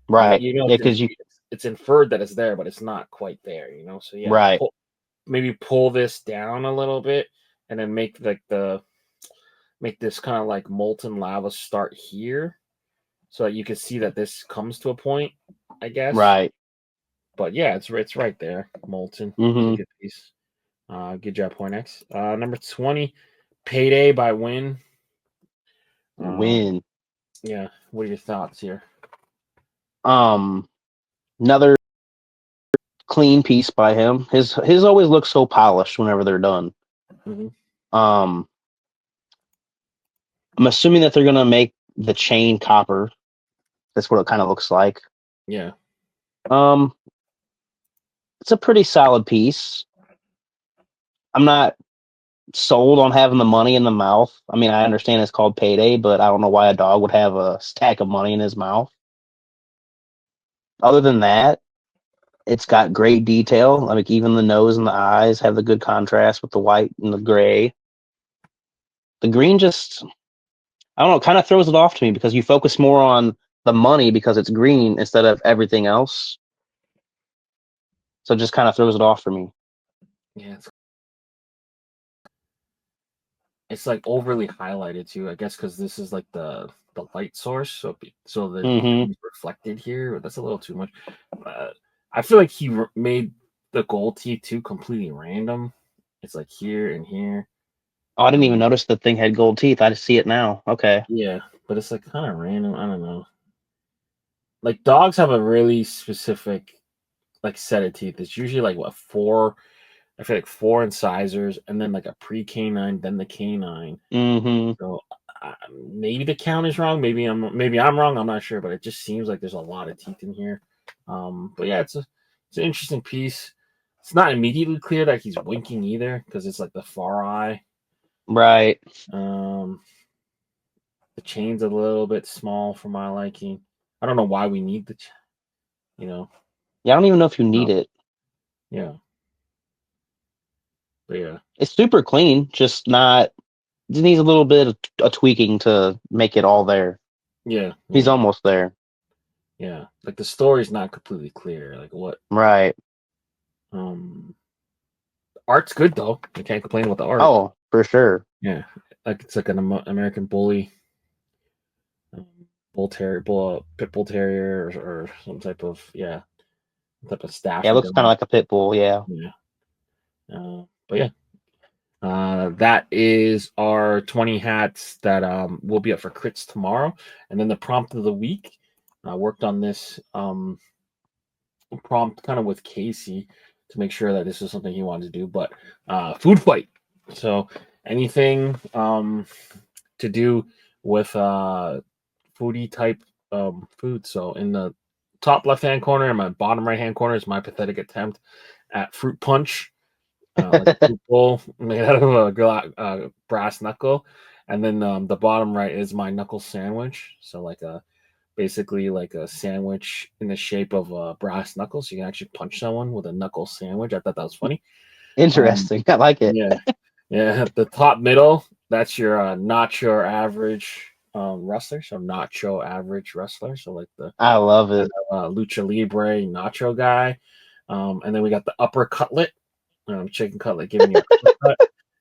Right. Yeah, It's, because you it's inferred that it's there, but it's not quite there. So yeah, right. maybe pull this down a little bit, and then make this kind of like molten lava start here, so that you can see that this comes to a point, I guess. Right. But yeah, it's right there. Molten. It's a Mm-hmm. good piece. Good job, Point X. Number 20, Payday by Win. Um, Win. yeah. What are your thoughts here? Um, another clean piece by him. His always looks so polished whenever they're done. Hmm. Um, I'm assuming that they're gonna make the chain copper. That's what it kind of looks like. Yeah. Um, it's a pretty solid piece. I'm not sold on having the money in the mouth. I mean, I understand it's called payday, but I don't know why a dog would have a stack of money in his mouth. Other than that, it's got great detail. Like even the nose and the eyes have the good contrast with the white and the gray. The green just, I don't know, kind of throws it off to me because you focus more on the money because it's green instead of everything else. So it just kind of throws it off for me. Yeah. It's like overly highlighted too, I guess, because this is like the light source, so the Mm-hmm. green's reflected here. That's a little too much. I feel like he made the gold teeth too completely random. It's like here and here. Oh, I didn't even Um, notice the thing had gold teeth. I just see it now. Okay. yeah, but it's like kind of random. I don't know. Like dogs have a really specific like set of teeth. It's usually like what four. I feel like four incisors, and then like a pre canine, then the canine. Mm-hmm. So maybe the count is wrong. Maybe I'm wrong. I'm not sure, but it just seems like there's a lot of teeth in here. But yeah, it's an interesting piece. It's not immediately clear that he's winking either because it's like the far eye. Right. The chain's a little bit small for my liking. I don't know why we need the, Yeah, I don't even know if you need it. Yeah. But yeah. It's super clean, just not. It needs a little bit of tweaking to make it all there. Yeah. He's almost there. Yeah. Like the story's not completely clear. Like what? Right. Art's good though. I can't complain about the art. Oh, for sure. Yeah. Like it's like an American bully. Pit bull terrier, or some type of staff. Yeah, it looks kind of like a pit bull. Yeah. But yeah, that is our 20 hats that will be up for crits tomorrow, and then the prompt of the week. I worked on this prompt kind of with Casey to make sure that this is something he wanted to do, but food fight. So anything to do with foodie type food. So in the top left hand corner and my bottom right hand corner is my pathetic attempt at fruit punch, like a fruit bowl made out of a brass knuckle, and then the bottom right is my knuckle sandwich. So basically like a sandwich in the shape of a brass knuckle, so you can actually punch someone with a knuckle sandwich. I thought that was funny. Interesting. I like it. Yeah. The top middle, that's your not your average wrestler. So nacho average wrestler. So like I love it. Lucha Libre nacho guy. And then we got the upper cutlet, chicken cutlet giving you a cut,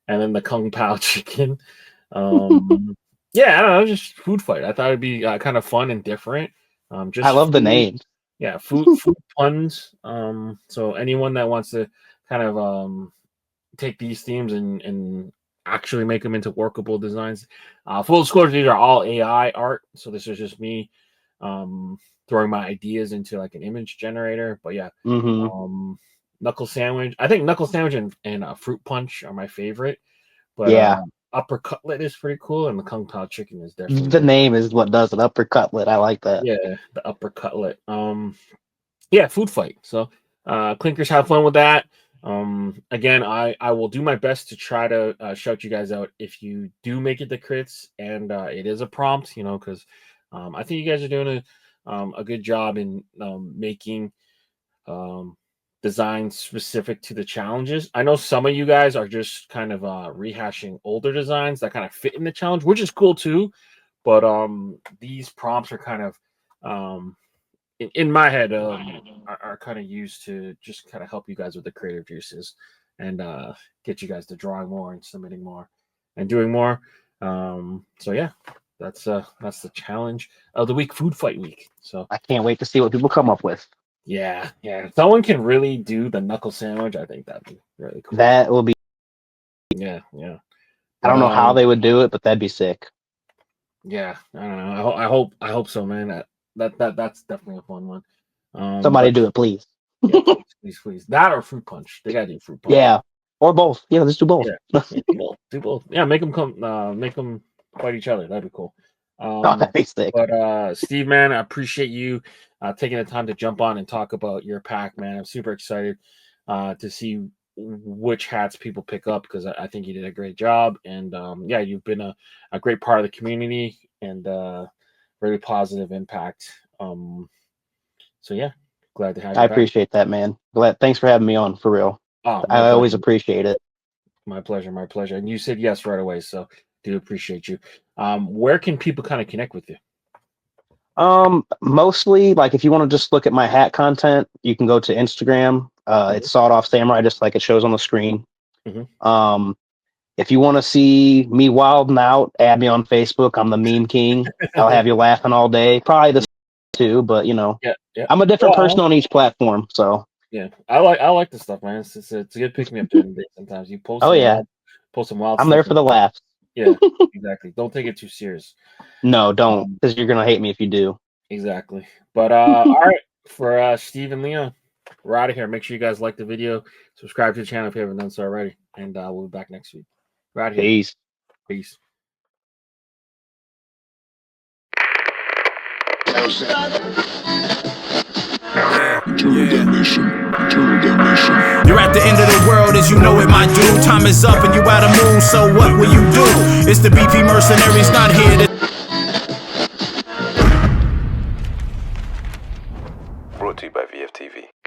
and then the Kung Pao chicken. Yeah, I don't know, just food fight. I thought it'd be kind of fun and different. Just I love the name. Yeah, food puns. So anyone that wants to kind of take these themes and actually make them into workable designs. Full disclosure, these are all AI art, so this is just me throwing my ideas into like an image generator. But yeah, knuckle sandwich. I think knuckle sandwich and fruit punch are my favorite. But yeah, upper cutlet is pretty cool, and the Kung Pao chicken is definitely the name is what does an upper cutlet. I like that. Yeah, the upper cutlet. Yeah, food fight. So clinkers, have fun with that. Again, I will do my best to try to shout you guys out if you do make it to crits, and it is a prompt, because I think you guys are doing a good job in making designs specific to the challenges. I know some of you guys are just kind of rehashing older designs that kind of fit in the challenge, which is cool too. But these prompts are kind of in my head are kind of used to just kind of help you guys with the creative juices and get you guys to drawing more and submitting more and doing more. So yeah, that's the challenge of the week, food fight week. So I can't wait to see what people come up with. Yeah. If someone can really do the knuckle sandwich, I think that'd be really cool. That will be. Yeah. I don't know how they would do it, but that'd be sick. Yeah, I don't know. I hope so, man. That's definitely a fun one. Somebody do it, please. Yeah, please. That or fruit punch. They gotta do fruit punch. Yeah, or both. Yeah, let's do both. Yeah, do both. Yeah, make them fight each other. That'd be cool. That'd be sick. But Steve, man, I appreciate you taking the time to jump on and talk about your pack, man. I'm super excited to see which hats people pick up because I think you did a great job. And yeah, you've been a great part of the community and very positive impact. So yeah, glad to have you. I appreciate that, man. Thanks for having me on, for real. I always appreciate it. My pleasure. And you said yes right away, so do appreciate you. Where can people kind of connect with you? Mostly like if you want to just look at my hat content, you can go to Instagram. It's Sawed Off Samurai, just like it shows on the screen. If you want to see me wilding out, add me on Facebook. I'm the meme king. I'll have you laughing all day. Probably the too, but yeah. I'm a different person on each platform. So yeah, I like this stuff, man. It's a good pick me up during the day. Sometimes you post. Post some wild. I'm there for the laughs. Yeah, exactly. Don't take it too serious. No, don't, because you're gonna hate me if you do. Exactly. But all right, for Steve and Leon, we're out of here. Make sure you guys like the video, subscribe to the channel if you haven't done so already, and we'll be back next week. We're out of here. Peace. You're at the end of the world as you know it, my dude. Time is up and you out of mood, so what will you do? It's the BP mercenaries not here to... Brought to you by VFTV.